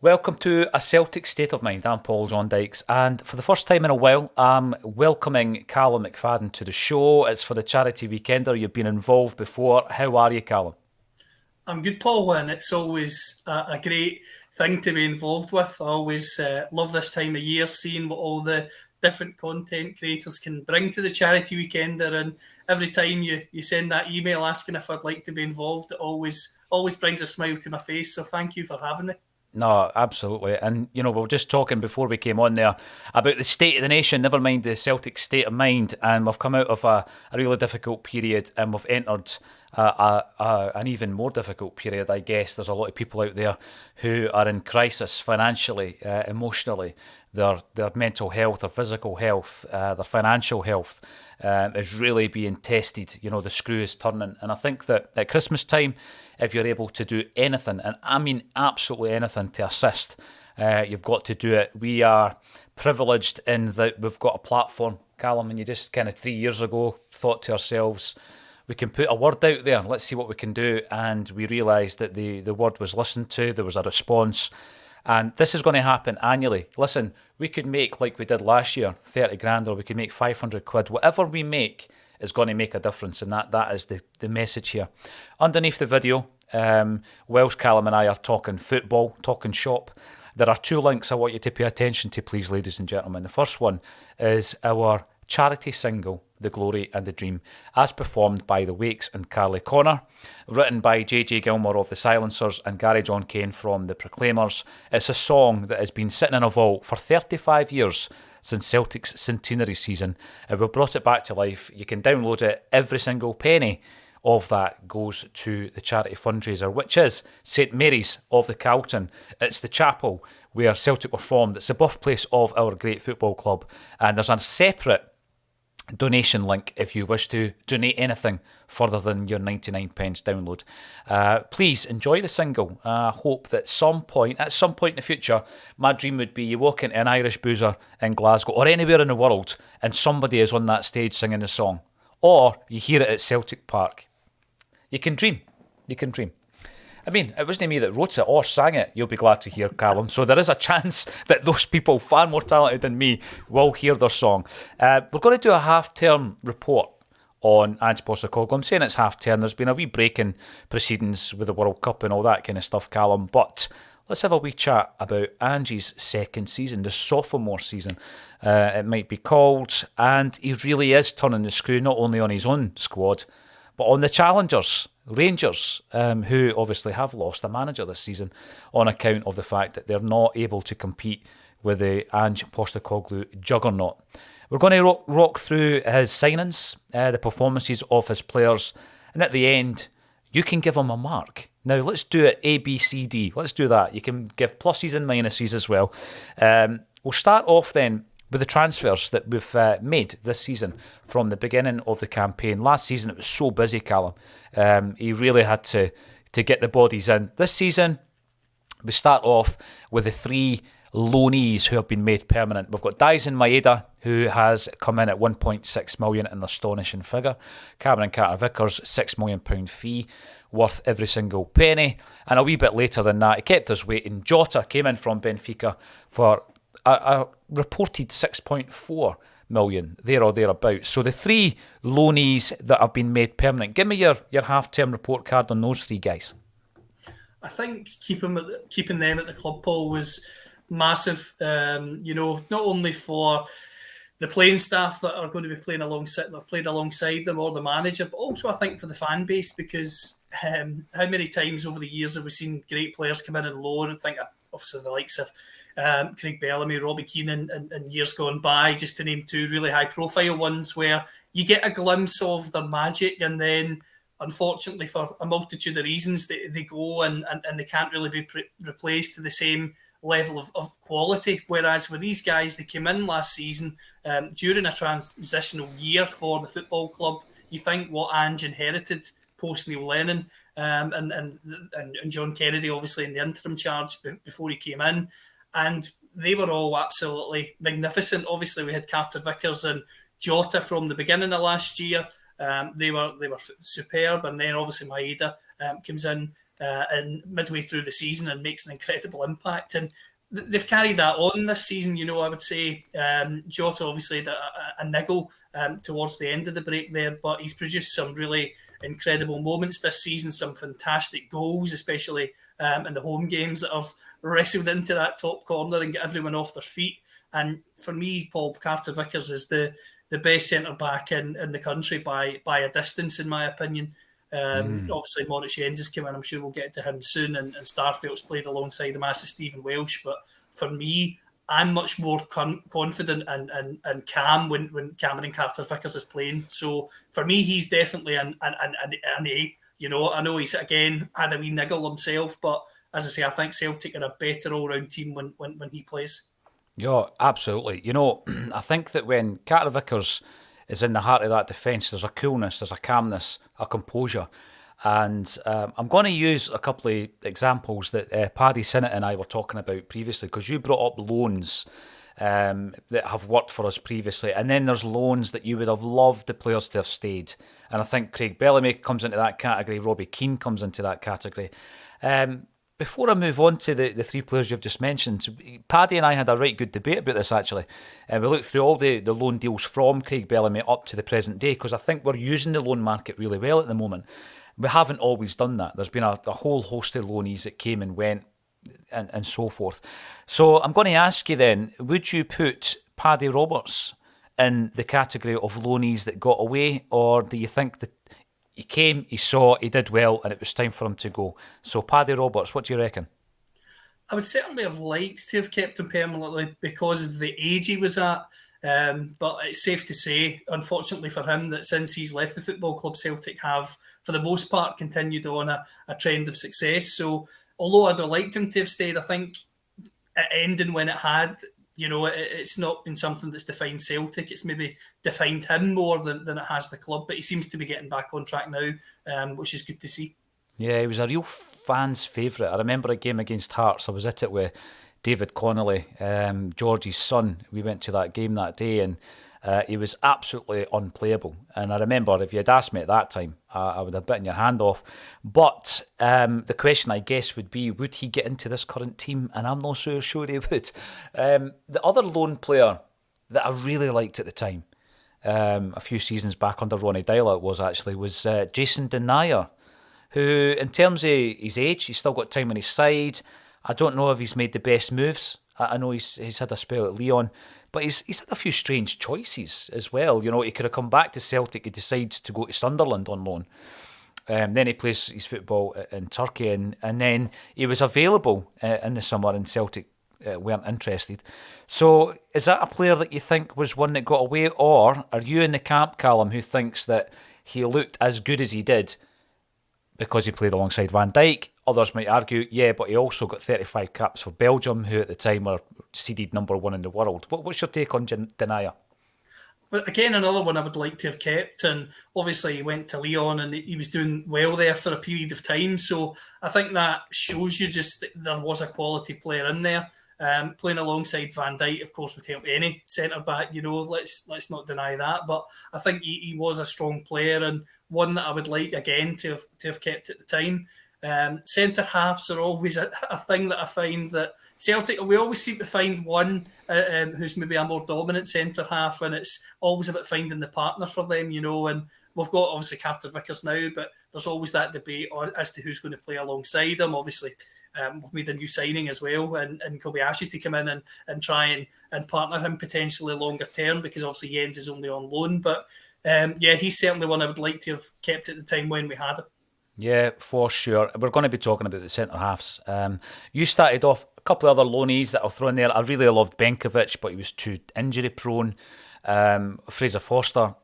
Welcome to A Celtic State of Mind. I'm Paul John Dykes, and for the first time in a while, I'm welcoming Callum McFadden to the show. It's for the charity weekender. You've been involved before. How are you, Callum? I'm good, Paul, and it's always a great thing to be involved with. I always love this time of year, seeing what all the different content creators can bring to the charity weekender. And every time you send that email asking if I'd like to be involved, it always brings a smile to my face. So thank you for having me. No, absolutely. And, we were just talking before we came on there about the state of the nation, never mind the Celtic state of mind. And we've come out of a really difficult period and we've entered an even more difficult period, I guess. There's a lot of people out there who are in crisis financially, emotionally. Their mental health, their physical health, their financial health is really being tested. The screw is turning. And I think that at Christmas time, if you're able to do anything, and I mean absolutely anything to assist, you've got to do it. We are privileged in that we've got a platform, Callum, and you just kind of 3 years ago thought to ourselves, we can put a word out there, let's see what we can do. And we realised that the word was listened to, there was a response. And this is going to happen annually. Listen, we could make, like we did last year, 30 grand, or we could make 500 quid. Whatever we make is going to make a difference, and that is the message here. Underneath the video, whilst Callum and I are talking football, talking shop, there are two links I want you to pay attention to, please, ladies and gentlemen. The first one is our charity single, The Glory and the Dream, as performed by The Wakes and Carly Connor, written by JJ Gilmore of The Silencers and Gary John Kane from The Proclaimers. It's a song that has been sitting in a vault for 35 years since Celtic's centenary season, and we've brought it back to life. You can download it. Every single penny of that goes to the charity fundraiser, which is St Mary's of the Calton. It's the chapel where Celtic were formed. It's the birthplace of our great football club, and there's a separate donation link if you wish to donate anything further than your 99 pence download. Please enjoy the single. I hope that at some point in the future, my dream would be you walk into an Irish boozer in Glasgow or anywhere in the world and somebody is on that stage singing the song, or you hear it at Celtic Park. You can dream. I mean, it wasn't me that wrote it or sang it, you'll be glad to hear, Callum. So there is a chance that those people, far more talented than me, will hear their song. We're going to do a half-term report on Ange Postecoglou. I'm saying it's half-term. There's been a wee break in proceedings with the World Cup and all that kind of stuff, Callum. But let's have a wee chat about Ange's second season, the sophomore season, it might be called. And he really is turning the screw, not only on his own squad, but on the challengers, Rangers, who obviously have lost a manager this season on account of the fact that they're not able to compete with the Ange Postecoglou juggernaut. We're going to rock through his signings, the performances of his players, and at the end, you can give him a mark. Now, let's do it A, B, C, D. Let's do that. You can give pluses and minuses as well. We'll start off then with the transfers that we've made this season from the beginning of the campaign. Last season it was so busy, Callum. He really had to get the bodies in. This season we start off with the three loanees who have been made permanent. We've got Daizen Maeda, who has come in at 1.6 million, an astonishing figure. Cameron Carter-Vickers, £6 million fee, worth every single penny. And a wee bit later than that, he kept us waiting. Jota came in from Benfica for a reported 6.4 million, there or thereabouts. So the three loanees that have been made permanent. Give me your half-term report card on those three guys. I think keeping them at the club, Paul, was massive. Not only for the playing staff that are going to be playing alongside, that have played alongside them, or the manager, but also I think for the fan base, because how many times over the years have we seen great players come in and loan? I think obviously the likes of Craig Bellamy, Robbie Keane in years gone by, just to name two really high-profile ones, where you get a glimpse of the magic, and then unfortunately for a multitude of reasons they go and they can't really be replaced to the same level of quality. Whereas with these guys, they came in last season during a transitional year for the football club. You think what Ange inherited post Neil Lennon and John Kennedy, obviously in the interim charge before he came in, and they were all absolutely magnificent. Obviously, we had Carter Vickers and Jota from the beginning of last year. They were superb, and then obviously Maeda comes in and midway through the season and makes an incredible impact. And they've carried that on this season. I would say Jota obviously had a niggle towards the end of the break there, but he's produced some really incredible moments this season, some fantastic goals, especially in the home games that have wrestled into that top corner and get everyone off their feet. And for me, Paul Carter-Vickers is the best centre-back in the country by a distance, in my opinion. Obviously, Moritz Jens has come in. I'm sure we'll get to him soon. And Starfelt's played alongside the massive Stephen Welsh. But for me, I'm much more confident and calm when Cameron Carter-Vickers is playing. So for me, he's definitely an A. I know he's, again, had a wee niggle himself. But as I say, I think Celtic are a better all-round team when he plays. Yeah, absolutely. I think that when Carter-Vickers is in the heart of that defence, there's a coolness, there's a calmness, a composure. And I'm going to use a couple of examples that Paddy Sinnott and I were talking about previously, because you brought up loans that have worked for us previously. And then there's loans that you would have loved the players to have stayed. And I think Craig Bellamy comes into that category, Robbie Keane comes into that category. Before I move on to the three players you've just mentioned, Paddy and I had a right good debate about this, actually. We looked through all the loan deals from Craig Bellamy up to the present day, because I think we're using the loan market really well at the moment. We haven't always done that. There's been a whole host of loanees that came and went and so forth. So I'm going to ask you then, would you put Paddy Roberts in the category of loanees that got away, or do you think that he came, he saw, he did well, and it was time for him to go? So, Paddy Roberts, what do you reckon? I would certainly have liked to have kept him permanently because of the age he was at. But it's safe to say, unfortunately for him, that since he's left the football club, Celtic have, for the most part, continued on a trend of success. So, although I'd have liked him to have stayed, I think it ending when it had, it's not been something that's defined Celtic. It's maybe defined him more than it has the club. But he seems to be getting back on track now, which is good to see. Yeah, he was a real fan's favourite. I remember a game against Hearts. I was at it with David Connolly, George's son. We went to that game that day, and he was absolutely unplayable. And I remember, if you had asked me at that time, I would have bitten your hand off. But the question, I guess, would be, would he get into this current team? And I'm not so sure he would. The other lone player that I really liked at the time, a few seasons back under Ronnie Dyla, was Jason Denayer, who, in terms of his age, he's still got time on his side. I don't know if he's made the best moves. I know he's had a spell at Lyon, but he's had a few strange choices as well. He could have come back to Celtic. He decides to go to Sunderland on loan. Then he plays his football in Turkey, and then he was available in the summer, and Celtic weren't interested. So is that a player that you think was one that got away, or are you in the camp, Callum, who thinks that he looked as good as he did because he played alongside Van Dijk? Others might argue, yeah, but he also got 35 caps for Belgium, who at the time were seeded number one in the world. What's your take on Denayer? But again, another one I would like to have kept. And obviously he went to Lyon and he was doing well there for a period of time. So I think that shows you just that there was a quality player in there. Playing alongside Van Dijk, of course, would help any centre-back, let's not deny that. But I think he was a strong player and one that I would like, again, to have kept at the time. Centre-halves are always a thing that I find that Celtic, we always seem to find one who's maybe a more dominant centre-half, and it's always about finding the partner for them, and we've got, obviously, Carter-Vickers now, but there's always that debate as to who's going to play alongside him. Obviously, we've made a new signing as well, and Kobayashi to come in and try and partner him potentially longer term, because obviously Jens is only on loan. But he's certainly one I would like to have kept at the time when we had him. Yeah, for sure. We're going to be talking about the centre-halves. You started off a couple of other loanees that I'll throw in there. I really loved Benkovic, but he was too injury-prone. Fraser Forster,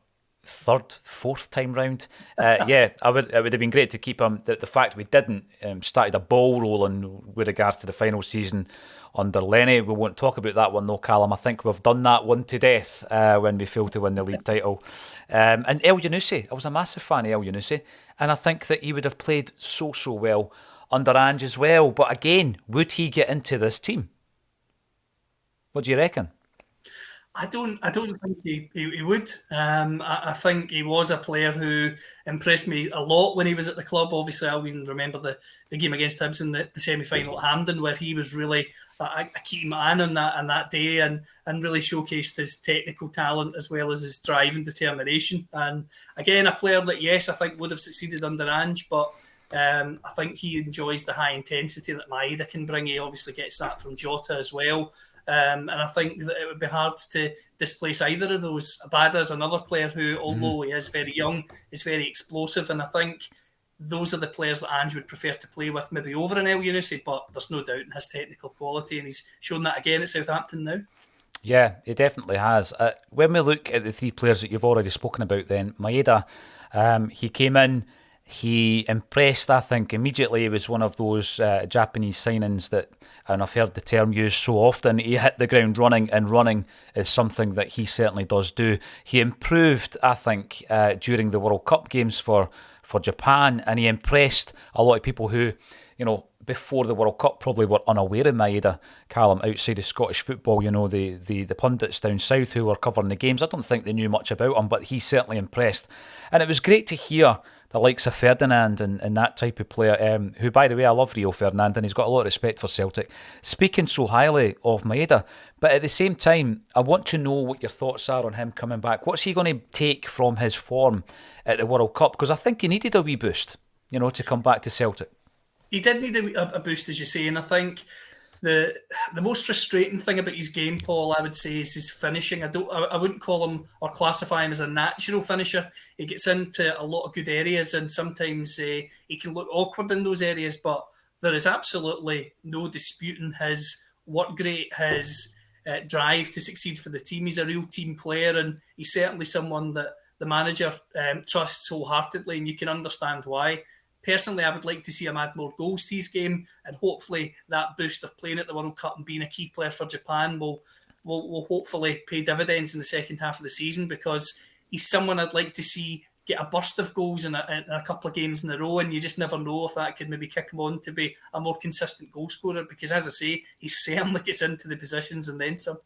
fourth time round. It would have been great to keep him. The fact we didn't started a ball rolling with regards to the final season under Lenny. We won't talk about that one though, Callum. I think we've done that one to death when we failed to win the league title. And El Yunusi, I was a massive fan of El Yunusi, and I think that he would have played so well under Ange as well. But again, would he get into this team? What do you reckon? I don't think he would. I think he was a player who impressed me a lot when he was at the club. Obviously, I even remember the game against Hibs in the semi-final at Hampden, where he was really a key man on that day, and really showcased his technical talent as well as his drive and determination. And again, a player that, yes, I think would have succeeded under Ange, but I think he enjoys the high intensity that Maeda can bring. He obviously gets that from Jota as well. And I think that it would be hard to displace either of those. Abada is another player who, although he is very young, is very explosive. And I think those are the players that Ange would prefer to play with, maybe over an El Yunusi, but there's no doubt in his technical quality. And he's shown that again at Southampton now. Yeah, he definitely has. When we look at the three players that you've already spoken about, then Maeda, he came in, he impressed. I think immediately he was one of those Japanese signings that, and I've heard the term used so often, he hit the ground running, and running is something that he certainly does do. He improved, I think, during the World Cup games for Japan, and he impressed a lot of people who, before the World Cup probably were unaware of Maeda, Callum, outside of Scottish football. The pundits down south who were covering the games, I don't think they knew much about him, but he certainly impressed. And it was great to hear the likes of Ferdinand and that type of player, who, by the way, I love Rio Ferdinand, and he's got a lot of respect for Celtic, speaking so highly of Maeda. But at the same time, I want to know what your thoughts are on him coming back. What's he going to take from his form at the World Cup? Because I think he needed a wee boost, to come back to Celtic. He did need a boost, as you say, and I think the most frustrating thing about his game, Paul, I would say, is his finishing. I wouldn't call him or classify him as a natural finisher. He gets into a lot of good areas, and sometimes he can look awkward in those areas. But there is absolutely no disputing his work rate, his drive to succeed for the team. He's a real team player, and he's certainly someone that the manager trusts wholeheartedly, and you can understand why. Personally, I would like to see him add more goals to his game, and hopefully that boost of playing at the World Cup and being a key player for Japan will hopefully pay dividends in the second half of the season, because he's someone I'd like to see get a burst of goals in a couple of games in a row, and you just never know if that could maybe kick him on to be a more consistent goal scorer, because, as I say, he certainly gets into the positions and then some.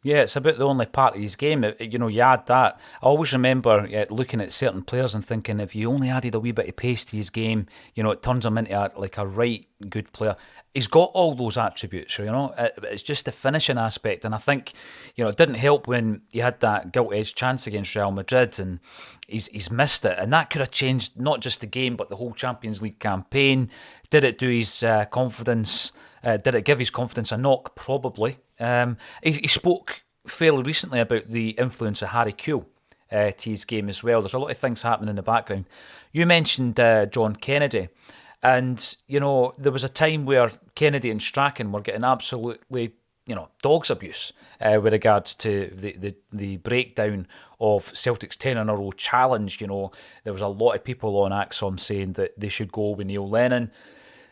Yeah, it's about the only part of his game. You add that. I always remember looking at certain players and thinking, if you only added a wee bit of pace to his game, it turns him into a right good player. He's got all those attributes, It's just the finishing aspect. And I think, it didn't help when he had that gilt-edged chance against Real Madrid, and he's missed it. And that could have changed not just the game, but the whole Champions League campaign. Did it do his confidence? Did it give his confidence a knock? Probably. He spoke fairly recently about the influence of Harry Kewell to his game as well. There's a lot of things happening in the background. You mentioned John Kennedy, and there was a time where Kennedy and Strachan were getting absolutely dog's abuse with regards to the breakdown of Celtic's 10-in-a-row challenge. There was a lot of people on Acsom saying that they should go with Neil Lennon.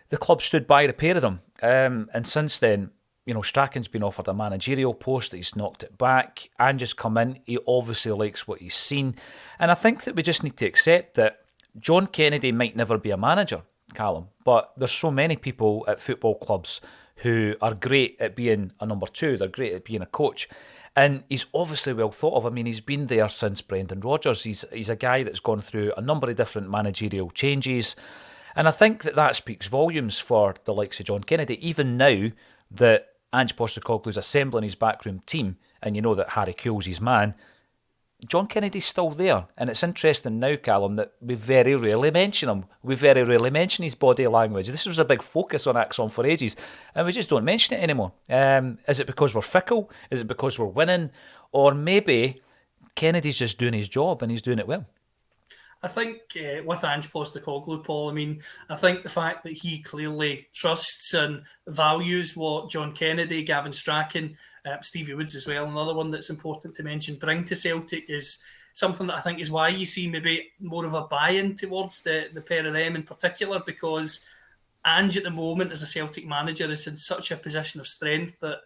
The club stood by the pair of them, and since then, Strachan's been offered a managerial post. He's knocked it back. Ange has come in. He obviously likes what he's seen. And I think that we just need to accept that John Kennedy might never be a manager, Callum, but there's so many people at football clubs who are great at being a number two. They're great at being a coach. And he's obviously well thought of. I mean, he's been there since Brendan Rodgers. He's a guy that's gone through a number of different managerial changes. And I think that speaks volumes for the likes of John Kennedy, even now that Ange Postecoglou's assembling his backroom team, and that Harry Kewell's his man. John Kennedy's still there, and it's interesting now, Callum, that we very rarely mention him. We very rarely mention his body language. This was a big focus on Acsom for ages, and we just don't mention it anymore. Is it because we're fickle? Is it because we're winning? Or maybe Kennedy's just doing his job and he's doing it well? I think with Ange Postecoglou, Paul, I think the fact that he clearly trusts and values what John Kennedy, Gavin Strachan, Stevie Woods as well, another one that's important to mention, bring to Celtic is something that I think is why you see maybe more of a buy-in towards the pair of them in particular, because Ange at the moment as a Celtic manager is in such a position of strength that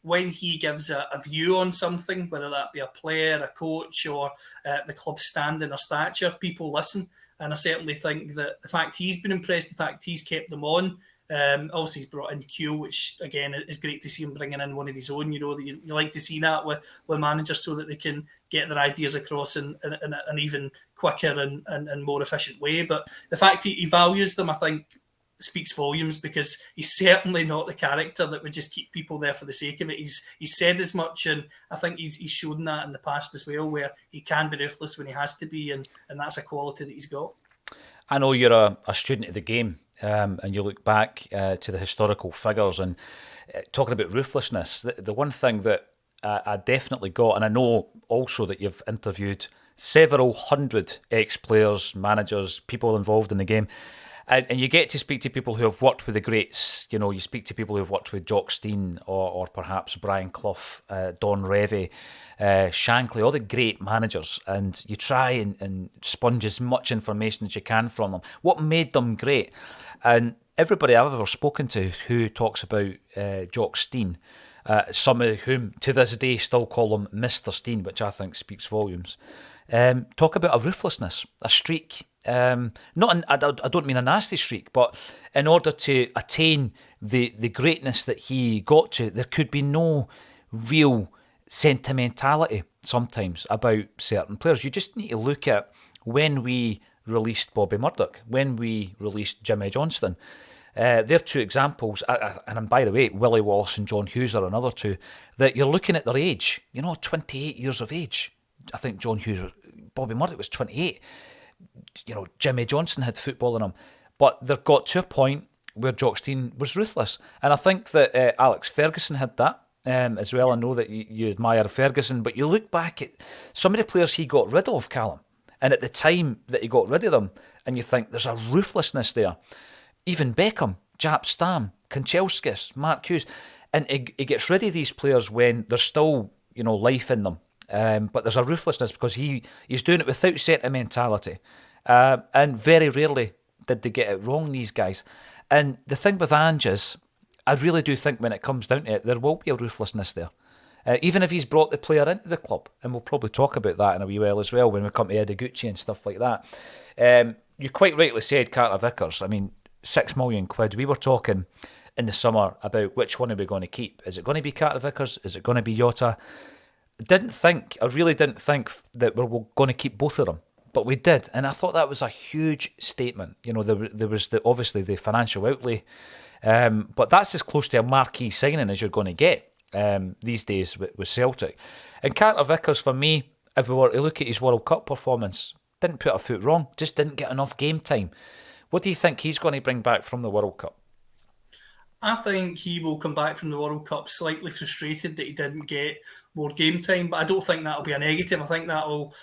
when he gives a view on something, whether that be a player, a coach, or the club's standing or stature, people listen. And I certainly think that the fact he's been impressed, the fact he's kept them on, Obviously, he's brought in Q, which again is great to see him bringing in one of his own. You like to see that with managers so that they can get their ideas across in an even quicker and more efficient way. But the fact he values them, I think, speaks volumes, because he's certainly not the character that would just keep people there for the sake of it. He's said as much, and I think he's shown that in the past as well, where he can be ruthless when he has to be, and that's a quality that he's got. I know you're a student of the game, and you look back to the historical figures, and talking about ruthlessness, the one thing that I definitely got, and I know also that you've interviewed several hundred ex-players, managers, people involved in the game, and you get to speak to people who have worked with the greats. You know, you speak to people who have worked with Jock Stein or perhaps Brian Clough, Don Revie, Shankly, all the great managers, and you try and sponge as much information as you can from them. What made them great? And everybody I've ever spoken to who talks about Jock Stein, some of whom to this day still call him Mr. Stein, which I think speaks volumes, talk about a ruthlessness, a streak. I don't mean a nasty streak, but in order to attain the greatness that he got to, there could be no real sentimentality sometimes about certain players. You just need to look at when we released Bobby Murdoch, when we released Jimmy Johnston. They're two examples, and by the way, Willie Wallace and John Hughes are another two, that you're looking at their age, 28 years of age. I think Bobby Murdoch was 28. Jimmy Johnson had football in him, but there got to a point where Jock Stein was ruthless, and I think that Alex Ferguson had that as well. I know that you admire Ferguson, but you look back at some of the players he got rid of, Callum, and at the time that he got rid of them, and you think there's a ruthlessness there. Even Beckham, Jap Stam, Kanchelskis, Mark Hughes, and he gets rid of these players when there's still life in them. But there's a ruthlessness because he's doing it without sentimentality. And very rarely did they get it wrong, these guys. And the thing with Ange is, I really do think when it comes down to it, there will be a ruthlessness there. Even if he's brought the player into the club, and we'll probably talk about that in a wee while as well when we come to Edeguchi and stuff like that. You quite rightly said Carter Vickers. I mean, £6 million. We were talking in the summer about which one are we going to keep. Is it going to be Carter Vickers? Is it going to be Jota? I really didn't think that we were going to keep both of them, but we did, and I thought that was a huge statement. There was obviously the financial outlay, but that's as close to a marquee signing as you're going to get these days with Celtic. And Carter Vickers, for me, if we were to look at his World Cup performance, didn't put a foot wrong, just didn't get enough game time. What do you think he's going to bring back from the World Cup? I think he will come back from the World Cup slightly frustrated that he didn't get more game time, but I don't think that'll be a negative. I think that'll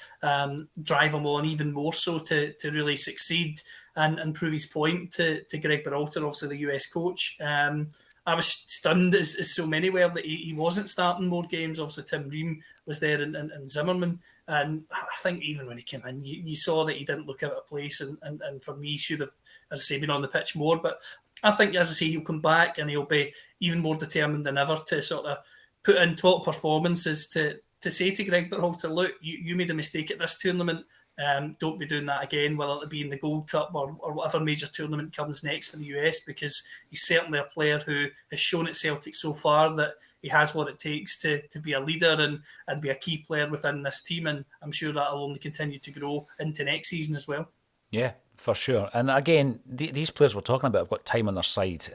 drive him on even more so to really succeed and prove his point to Greg Berhalter, obviously the US coach. I was stunned, as so many were, that he wasn't starting more games. Obviously, Tim Ream was there and Zimmerman. And I think even when he came in, you saw that he didn't look out of place. And for me, should have, as I say, been on the pitch more. But I think, as I say, he'll come back and he'll be even more determined than ever to sort of put in top performances to say to Greg Berhalter, look, you made a mistake at this tournament. Don't be doing that again, whether it be in the Gold Cup or whatever major tournament comes next for the US, because he's certainly a player who has shown at Celtic so far that he has what it takes to be a leader and be a key player within this team. And I'm sure that'll only continue to grow into next season as well. Yeah, for sure. And again, these players we're talking about have got time on their side.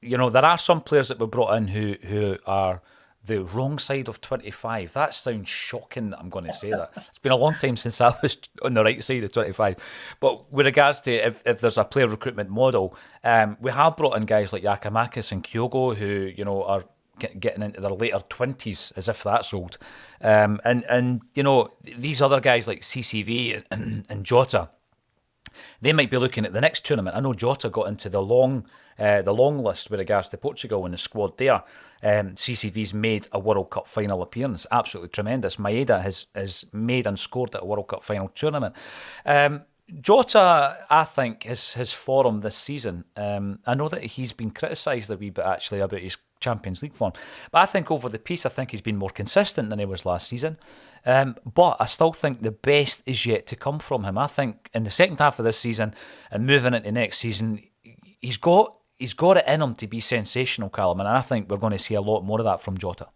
There are some players that were brought in who are the wrong side of 25. That sounds shocking that I'm going to say that. It's been a long time since I was on the right side of 25. But with regards to if there's a player recruitment model, we have brought in guys like Giakoumakis and Kyogo who, are getting into their later 20s, as if that's old. And these other guys like CCV and Jota, they might be looking at the next tournament. I know Jota got into the long list with regards to Portugal in the squad there. CCV's made a World Cup final appearance. Absolutely tremendous. Maeda has made and scored at a World Cup final tournament. Jota, I think, his form this season, I know that he's been criticised a wee bit actually about his Champions League form, but I think over the piece, I think he's been more consistent than he was last season. But I still think the best is yet to come from him. I think in the second half of this season and moving into next season, he's got he's got it in him to be sensational, Callum, and I think we're going to see a lot more of that from Jota.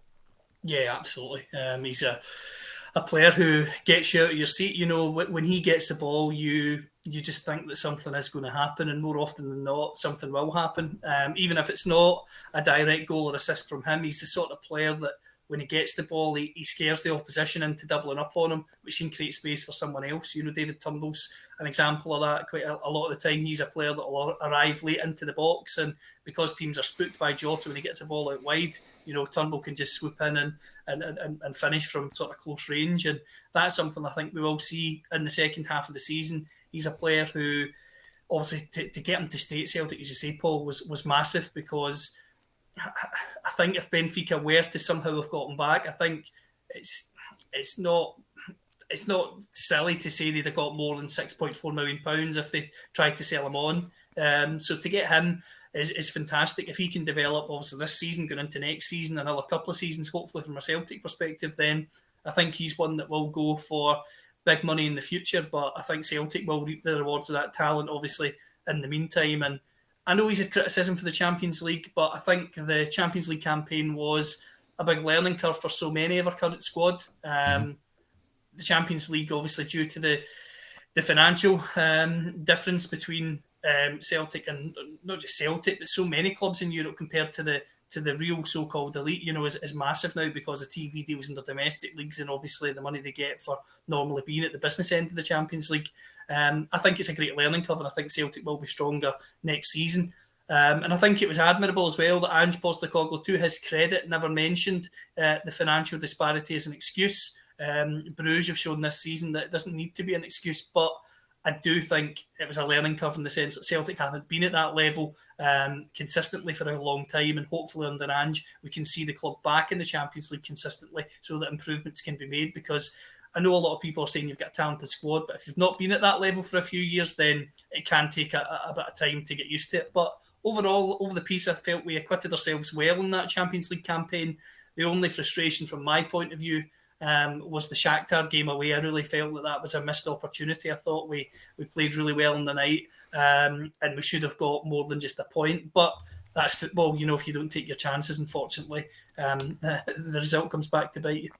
Yeah, absolutely. He's a player who gets you out of your seat. You know, when he gets the ball, you just think that something is going to happen, and more often than not, something will happen. Even if it's not a direct goal or assist from him, he's the sort of player that when he gets the ball, he scares the opposition into doubling up on him, which can create space for someone else. You know, David Turnbull's an example of that. Quite a lot of the time, he's a player that will arrive late into the box, and because teams are spooked by Jota when he gets the ball out wide, you know, Turnbull can just swoop in and finish from sort of close range, and that's something I think we will see in the second half of the season. He's a player who, obviously, to get him to stay at Celtic, as you say, Paul, was massive, because I think if Benfica were to somehow have gotten back, I think it's not silly to say they'd have got more than £6.4 million if they tried to sell him on. So to get him is fantastic. If he can develop, obviously, this season, going into next season, another couple of seasons, hopefully from a Celtic perspective, then I think he's one that will go for big money in the future. But I think Celtic will reap the rewards of that talent, obviously, in the meantime. And I know he's had criticism for the Champions League, but I think the Champions League campaign was a big learning curve for so many of our current squad. The Champions League, obviously, due to the financial difference between Celtic and not just Celtic, but so many clubs in Europe compared to the real so-called elite, you know, is massive now because of TV deals in the domestic leagues and obviously the money they get for normally being at the business end of the Champions League. I think it's a great learning curve, and I think Celtic will be stronger next season. And I think it was admirable as well that Ange Postecoglou, to his credit, never mentioned the financial disparity as an excuse. Bruges have shown this season that it doesn't need to be an excuse, but I do think it was a learning curve in the sense that Celtic haven't been at that level consistently for a long time, and hopefully under Ange we can see the club back in the Champions League consistently so that improvements can be made, because I know a lot of people are saying you've got a talented squad, but if you've not been at that level for a few years, then it can take a bit of time to get used to it. But overall, over the piece, I felt we acquitted ourselves well in that Champions League campaign. The only frustration from my point of view was the Shakhtar game away. I really felt that was a missed opportunity. I thought we played really well in the night, and we should have got more than just a point. But that's football, you know, if you don't take your chances, unfortunately, the result comes back to bite you.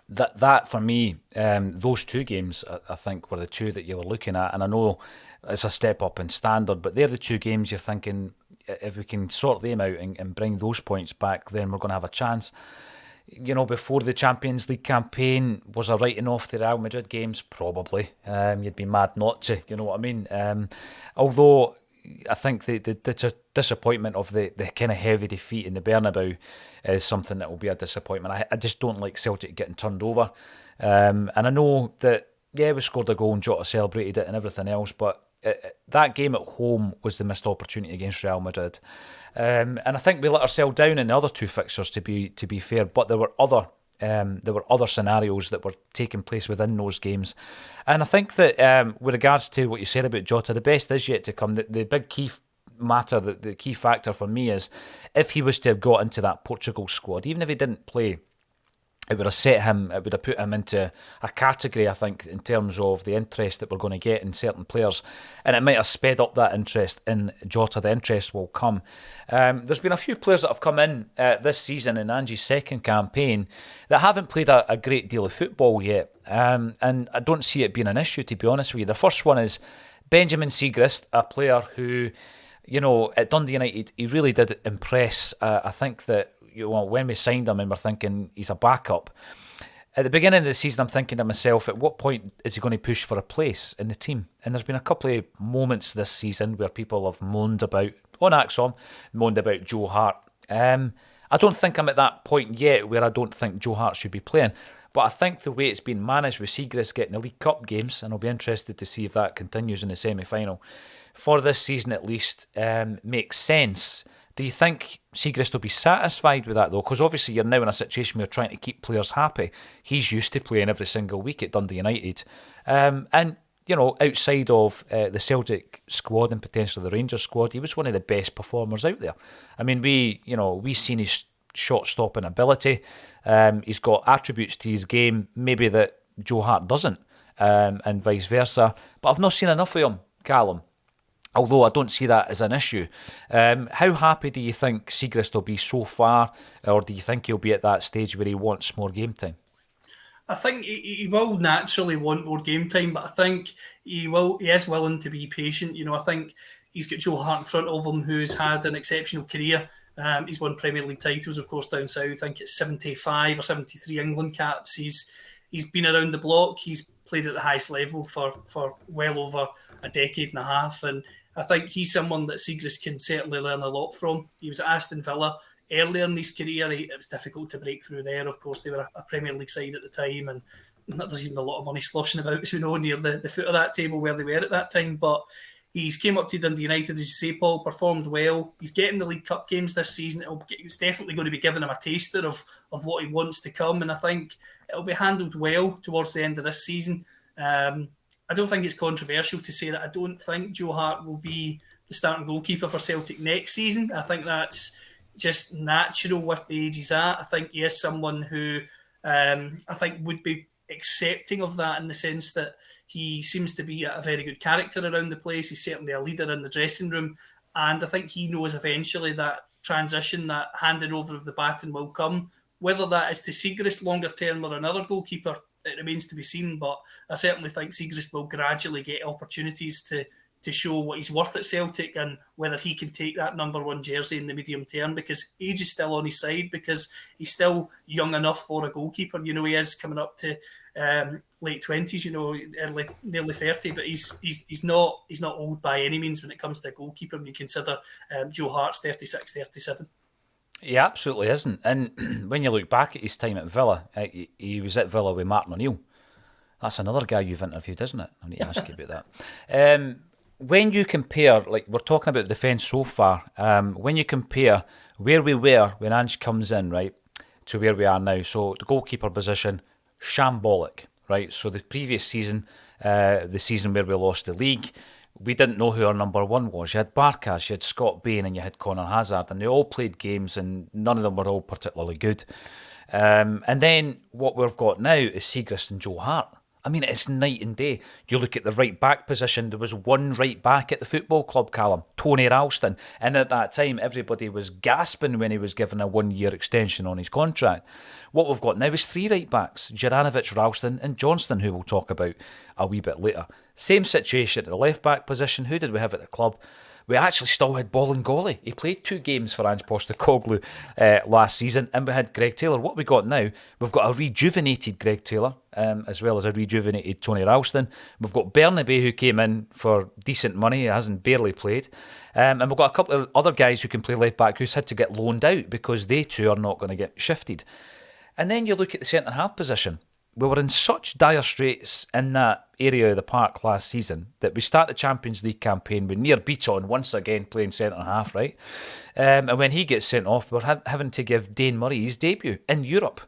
That for me, those two games, I think, were the two that you were looking at. And I know it's a step up in standard, but they're the two games you're thinking, if we can sort them out and bring those points back, then we're going to have a chance. You know, before the Champions League campaign, was a writing off the Real Madrid games? Probably. You'd be mad not to, you know what I mean? Although I think the disappointment of the kind of heavy defeat in the Bernabeu is something that will be a disappointment. I just don't like Celtic getting turned over. And I know that, yeah, we scored a goal and Jota celebrated it and everything else, but that game at home was the missed opportunity against Real Madrid. And I think we let ourselves down in the other two fixtures, to be fair, but there were other scenarios that were taking place within those games. And I think that with regards to what you said about Jota, the best is yet to come. The big key matter, the key factor for me is if he was to have got into that Portugal squad, even if he didn't play, it would have put him into a category, I think, in terms of the interest that we're going to get in certain players. And it might have sped up that interest in Jota. The interest will come. There's been a few players that have come in this season in Ange's second campaign that haven't played a great deal of football yet. And I don't see it being an issue, to be honest with you. The first one is Benjamin Siegrist, a player who, you know, at Dundee United, he really did impress. I think that, you know, when we signed him and we're thinking he's a backup, at the beginning of the season I'm thinking to myself, at what point is he going to push for a place in the team? And there's been a couple of moments this season where people have moaned about, on Acsom, moaned about Joe Hart. I don't think I'm at that point yet where I don't think Joe Hart should be playing, but I think the way it's been managed with Siegrist getting the League Cup games, and I'll be interested to see if that continues in the semi-final, for this season at least, makes sense. Do you think Siegrist will be satisfied with that, though? Because obviously you're now in a situation where you're trying to keep players happy. He's used to playing every single week at Dundee United. And, you know, outside of the Celtic squad and potentially the Rangers squad, he was one of the best performers out there. I mean, we've seen his shot-stopping ability. He's got attributes to his game, maybe that Joe Hart doesn't, and vice versa. But I've not seen enough of him, Callum. although I don't see that as an issue. How happy do you think Siegrist will be so far, or do you think he'll be at that stage where he wants more game time? I think he will naturally want more game time, but I think he is willing to be patient. I think he's got Joe Hart in front of him, who's had an exceptional career. He's won Premier League titles, of course, down south. I think it's 75 or 73 England caps. He's been around the block. He's played at the highest level for well over a decade and a half, and I think he's someone that Siegrist can certainly learn a lot from. He was at Aston Villa earlier in his career. It was difficult to break through there. Of course, they were a Premier League side at the time, and there's even a lot of money sloshing about, as we know, near the foot of that table where they were at that time. But he's came up to Dundee United, as you say, Paul, performed well. He's getting the League Cup games this season. It's definitely going to be giving him a taster of what he wants to come, and I think it'll be handled well towards the end of this season. I don't think it's controversial to say that I don't think Joe Hart will be the starting goalkeeper for Celtic next season. I think that's just natural with the age he's at. I think he is someone who I think would be accepting of that, in the sense that he seems to be a very good character around the place. He's certainly a leader in the dressing room, and I think he knows eventually that transition, that handing over of the baton will come. Whether that is to Siegrist longer term or another goalkeeper, it remains to be seen. But I certainly think Siegrist will gradually get opportunities to show what he's worth at Celtic, and whether he can take that number one jersey in the medium term, because age is still on his side, because he's still young enough for a goalkeeper. He is coming up to late 20s, nearly 30, but he's not old by any means when it comes to a goalkeeper when you consider Joe Hart's 36, 37. He absolutely isn't. And when you look back at his time at Villa, he was at Villa with Martin O'Neill. That's another guy you've interviewed, isn't it? I need to ask you about that. When you compare, like we're talking about the defence so far, when you compare where we were when Ange comes in, right, to where we are now, so the goalkeeper position, shambolic, right? So the previous season, the season where we lost the league, we didn't know who our number one was. You had Barkas, you had Scott Bain, and you had Conor Hazard, and they all played games, and none of them were all particularly good. And then what we've got now is Siegrist and Joe Hart. I mean, it's night and day. You look at the right back position, there was one right back at the football club, Callum, Tony Ralston. And at that time, everybody was gasping when he was given a 1 year extension on his contract. What we've got now is three right backs, Juranovic, Ralston and Johnston, who we'll talk about a wee bit later. Same situation at the left back position. Who did we have at the club? We actually still had Bolingoli. He played 2 games for Ange Postecoglou last season, and we had Greg Taylor. What we got now, we've got a rejuvenated Greg Taylor, as well as a rejuvenated Tony Ralston. We've got Bernabe, who came in for decent money, hasn't barely played. And we've got a couple of other guys who can play left back who's had to get loaned out because they too are not going to get shifted. And then you look at the centre half position. We were in such dire straits in that area of the park last season that we start the Champions League campaign with Near Beaton once again playing centre half, right? And when he gets sent off, we're having to give Dane Murray his debut in Europe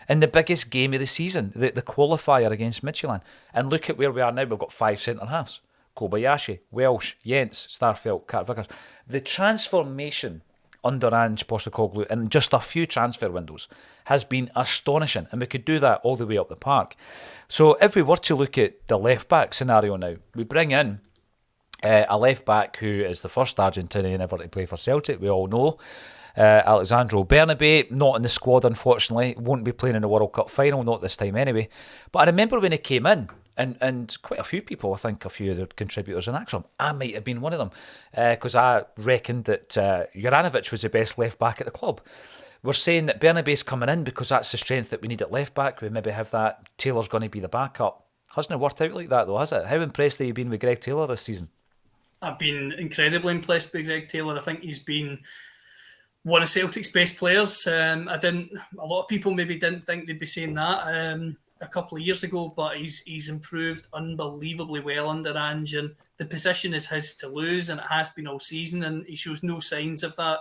in the biggest game of the season, the qualifier against Midtjylland. And look at where we are now. We've got 5 centre halves: Kobayashi, Welsh, Jens, Starfelt, Cat Vickers. The transformation under Ange Postecoglou in just a few transfer windows has been astonishing, and we could do that all the way up the park. So if we were to look at the left back scenario now, we bring in a left back who is the first Argentinian ever to play for Celtic, we all know. Alexandro Bernabe, not in the squad unfortunately, won't be playing in the World Cup final, not this time anyway. But I remember when he came in, and quite a few people, I think a few of the contributors in Acsom, I might have been one of them, because I reckoned that Juranovic was the best left back at the club. We're saying that Bernabe's coming in because that's the strength that we need at left back. We maybe have that. Taylor's going to be the backup. Hasn't it worked out like that though, has it? How impressed have you been with Greg Taylor this season? I've been incredibly impressed by Greg Taylor. I think he's been one of Celtic's best players. A lot of people maybe didn't think they'd be saying that a couple of years ago, but he's improved unbelievably well under Ange, and the position is his to lose, and it has been all season, and he shows no signs of that.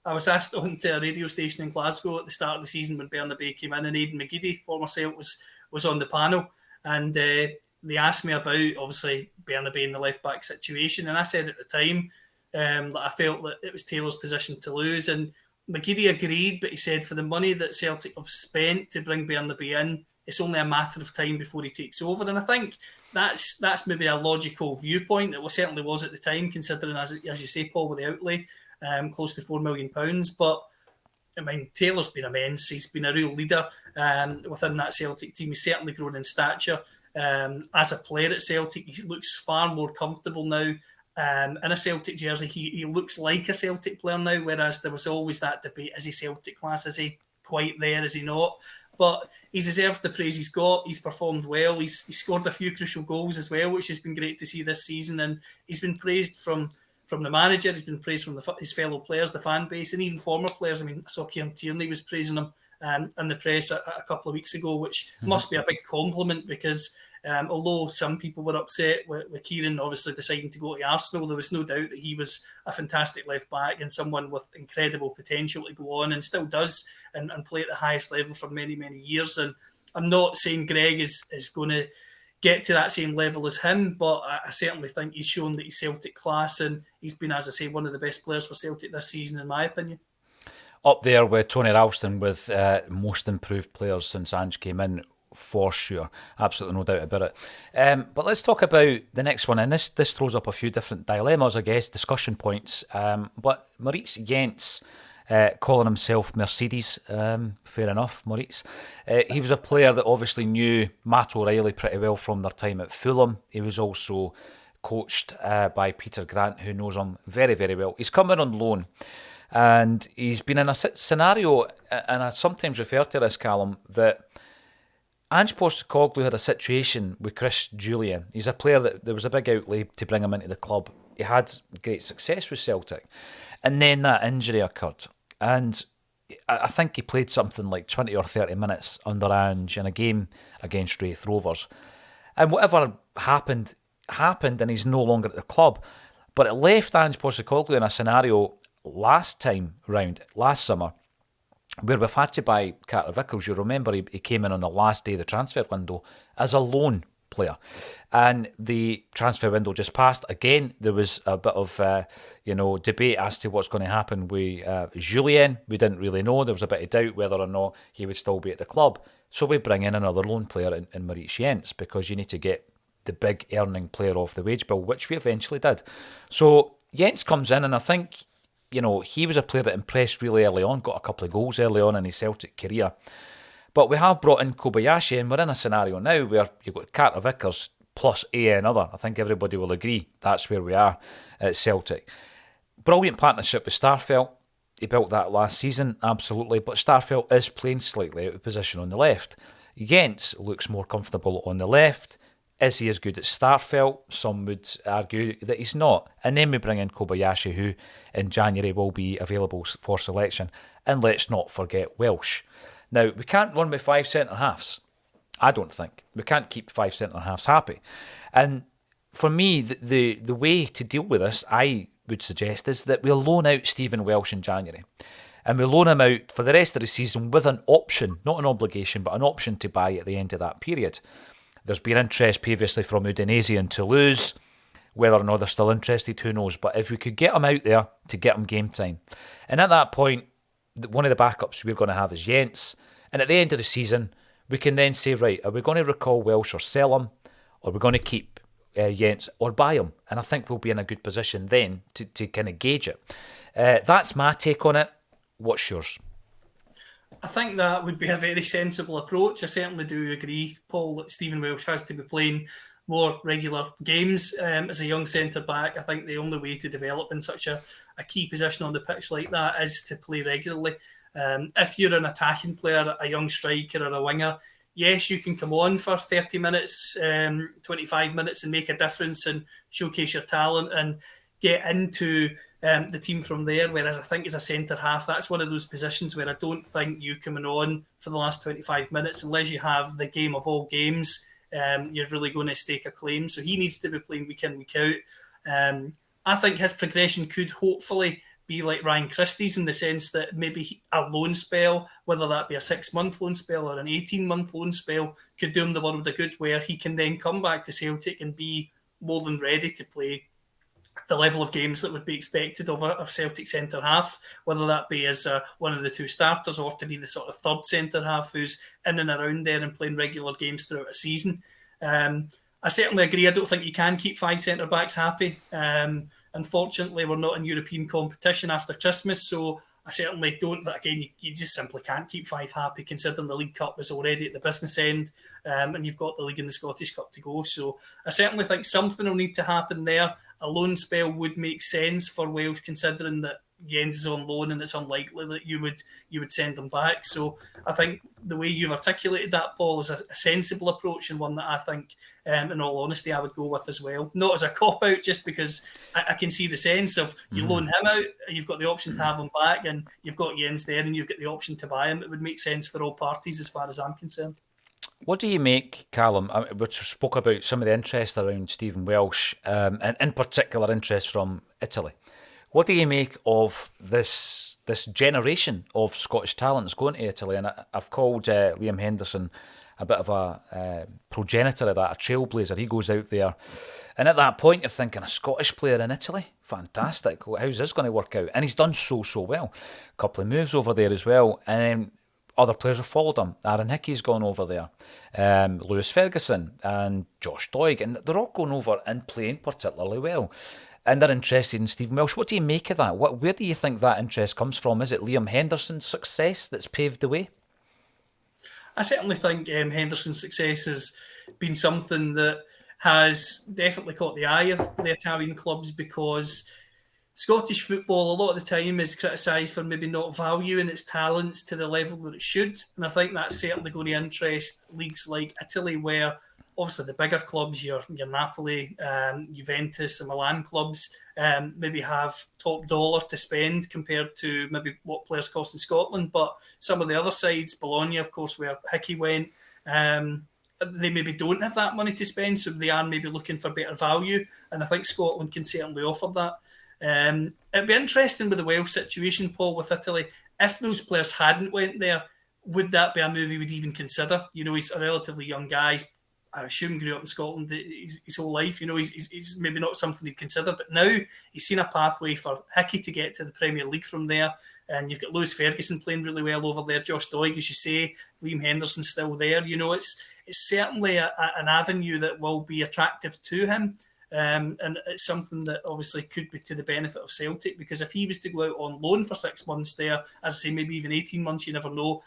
I was asked on to a radio station in Glasgow at the start of the season when Bernabe came in, and Aidan McGeady, former Celt, was on the panel, and they asked me about, obviously, Bernabe in the left-back situation, and I said at the time that I felt that it was Taylor's position to lose, and McGeady agreed, but he said for the money that Celtic have spent to bring Bernabe in, it's only a matter of time before he takes over. And I think that's maybe a logical viewpoint. It certainly was at the time, considering, as you say, Paul, with the outlay, close to £4 million. But I mean, Taylor's been immense. He's been a real leader within that Celtic team. He's certainly grown in stature. As a player at Celtic, he looks far more comfortable now. In a Celtic jersey, he looks like a Celtic player now, whereas there was always that debate, is he Celtic class? Is he quite there? Is he not? But he's deserved the praise he's got. He's performed well. He's scored a few crucial goals as well, which has been great to see this season. And he's been praised from the manager. He's been praised from his fellow players, the fan base, and even former players. I mean, I saw Kieran Tierney was praising him in the press a couple of weeks ago, which must be a big compliment, because although some people were upset with Kieran obviously deciding to go to Arsenal, there was no doubt that he was a fantastic left back and someone with incredible potential to go on, and still does, and play at the highest level for many, many years. And I'm not saying Greg is going to get to that same level as him, but I certainly think he's shown that he's Celtic class, and he's been, as I say, one of the best players for Celtic this season, in my opinion. Up there with Tony Ralston with most improved players since Ange came in, for sure. Absolutely no doubt about it. But let's talk about the next one. And this throws up a few different dilemmas, I guess, discussion points. But Maurice Jens, calling himself Mercedes, fair enough, Maurice. He was a player that obviously knew Matt O'Reilly pretty well from their time at Fulham. He was also coached by Peter Grant, who knows him very, very well. He's come in on loan. And he's been in a scenario, and I sometimes refer to this, Callum, that Ange Postecoglou had a situation with Chris Julian. He's a player that there was a big outlay to bring him into the club. He had great success with Celtic. And then that injury occurred. And I think he played something like 20 or 30 minutes under Ange in a game against Wraith Rovers. And whatever happened, and he's no longer at the club. But it left Ange Postecoglou in a scenario last summer, where we've had to buy Carter Vickers. You remember he came in on the last day of the transfer window as a loan player, and the transfer window just passed. Again, there was a bit of debate as to what's going to happen with Julien. We didn't really know. There was a bit of doubt whether or not he would still be at the club. So we bring in another loan player in Maurice Jens, because you need to get the big earning player off the wage bill, which we eventually did. So Jens comes in, and I think, he was a player that impressed really early on, got a couple of goals early on in his Celtic career. But we have brought in Kobayashi, and we're in a scenario now where you've got Carter Vickers plus another. I think everybody will agree that's where we are at Celtic. Brilliant partnership with Starfelt. He built that last season, absolutely. But Starfelt is playing slightly out of position on the left. Jens looks more comfortable on the left. Is he as good as Starfelt? Some would argue that he's not. And then we bring in Kobayashi, who in January will be available for selection. And let's not forget Welsh. Now, we can't run with 5 centre-halves. I don't think. We can't keep 5 centre-halves happy. And for me, the way to deal with this, I would suggest, is that we'll loan out Stephen Welsh in January. And we'll loan him out for the rest of the season with an option, not an obligation, but an option to buy at the end of that period. There's been interest previously from Udinese and Toulouse. Whether or not they're still interested, who knows? But if we could get him out there to get him game time. And at that point, one of the backups we're going to have is Jens. And at the end of the season, we can then say, right, are we going to recall Welsh or sell him? Or are we going to keep Jens or buy him? And I think we'll be in a good position then to kind of gauge it. That's my take on it. What's yours? I think that would be a very sensible approach. I certainly do agree, Paul, that Stephen Welsh has to be playing more regular games. As a young centre-back, I think the only way to develop in such a key position on the pitch like that is to play regularly. If you're an attacking player, a young striker or a winger, yes, you can come on for 30 minutes, 25 minutes and make a difference and showcase your talent and get into the team from there. Whereas I think as a centre-half, that's one of those positions where I don't think you coming on for the last 25 minutes, unless you have the game of all games, you're really going to stake a claim. So he needs to be playing week in, week out. I think his progression could hopefully be like Ryan Christie's, in the sense that maybe a loan spell, whether that be a 6-month loan spell or an 18-month loan spell, could do him the world of good, where he can then come back to Celtic and be more than ready to play the level of games that would be expected of a Celtic centre half, whether that be as one of the two starters or to be the sort of third centre half who's in and around there and playing regular games throughout a season. I certainly agree. I don't think you can keep 5 centre backs happy. Unfortunately, we're not in European competition after Christmas, so I certainly don't. But again, you just simply can't keep 5 happy, considering the League Cup is already at the business end, and you've got the League and the Scottish Cup to go. So I certainly think something will need to happen there. A loan spell would make sense for Wales, considering that Jens is on loan and it's unlikely that you would send them back. So I think the way you've articulated that, Paul, is a sensible approach, and one that I think, in all honesty, I would go with as well. Not as a cop-out, just because I can see the sense of you loan him out, you've got the option to have him back, and you've got Jens there and you've got the option to buy him. It would make sense for all parties as far as I'm concerned. What do you make, Callum? We spoke about some of the interest around Stephen Welsh, and in particular interest from Italy. What do you make of this generation of Scottish talents going to Italy? And I've called Liam Henderson a bit of a progenitor of that, a trailblazer. He goes out there, and at that point you're thinking, a Scottish player in Italy? Fantastic. How's this going to work out? And he's done so well. A couple of moves over there as well. And other players have followed him. Aaron Hickey's gone over there. Lewis Ferguson and Josh Doig. And they're all going over and playing particularly well. And they're interested in Stephen Welsh. What do you make of that? Where do you think that interest comes from? Is it Liam Henderson's success that's paved the way? I certainly think Henderson's success has been something that has definitely caught the eye of the Italian clubs, because Scottish football a lot of the time is criticised for maybe not valuing its talents to the level that it should. And I think that's certainly going to interest leagues like Italy, where obviously the bigger clubs, your Napoli, Juventus and Milan clubs, maybe have top dollar to spend compared to maybe what players cost in Scotland. But some of the other sides, Bologna, of course, where Hickey went, they maybe don't have that money to spend, so they are maybe looking for better value. And I think Scotland can certainly offer that. It'd be interesting with the Welsh situation, Paul, with Italy. If those players hadn't went there, would that be a move he would even consider? You know, he's a relatively young guy. I assume grew up in Scotland his whole life. You know, he's maybe not something he'd consider, but now he's seen a pathway for Hickey to get to the Premier League from there. And you've got Lewis Ferguson playing really well over there. Josh Doig, as you say, Liam Henderson's still there. You know, it's certainly an avenue that will be attractive to him. And it's something that obviously could be to the benefit of Celtic, because if he was to go out on loan for 6 months there, as I say, maybe even 18 months, you never know,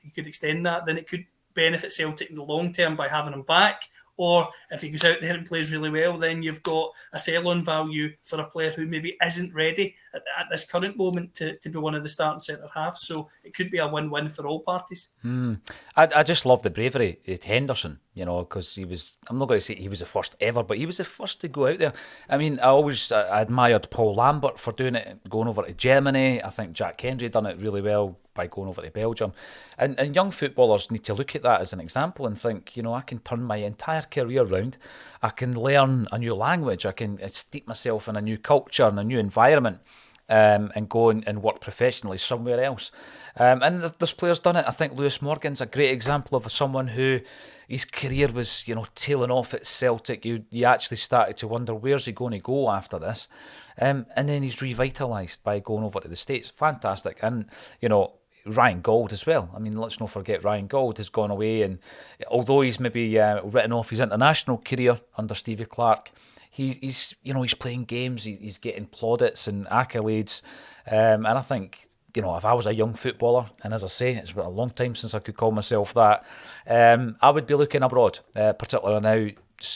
you could extend that, then it could benefit Celtic in the long term by having him back. Or if he goes out there and plays really well, then you've got a sell-on value for a player who maybe isn't ready at this current moment to be one of the starting centre halves. So it could be a win-win for all parties. I just love the bravery of Henderson, you know, because he was, I'm not going to say he was the first ever, but he was the first to go out there. I mean, I admired Paul Lambert for doing it, going over to Germany. I think Jack Hendry done it really well by going over to Belgium. And young footballers need to look at that as an example and think, you know, I can turn my entire career around. I can learn a new language. I can steep myself in a new culture and a new environment. And go and work professionally somewhere else. And there's players done it. I think Lewis Morgan's a great example of someone who his career was, you know, tailing off at Celtic. You actually started to wonder, where's he going to go after this? And then he's revitalised by going over to the States. Fantastic. And, you know, Ryan Gauld as well. I mean, let's not forget Ryan Gauld has gone away, and although he's maybe written off his international career under Stevie Clarke, he's playing games, he's getting plaudits and accolades, and I think, you know, if I was a young footballer, and as I say, it's been a long time since I could call myself that, I would be looking abroad, particularly now.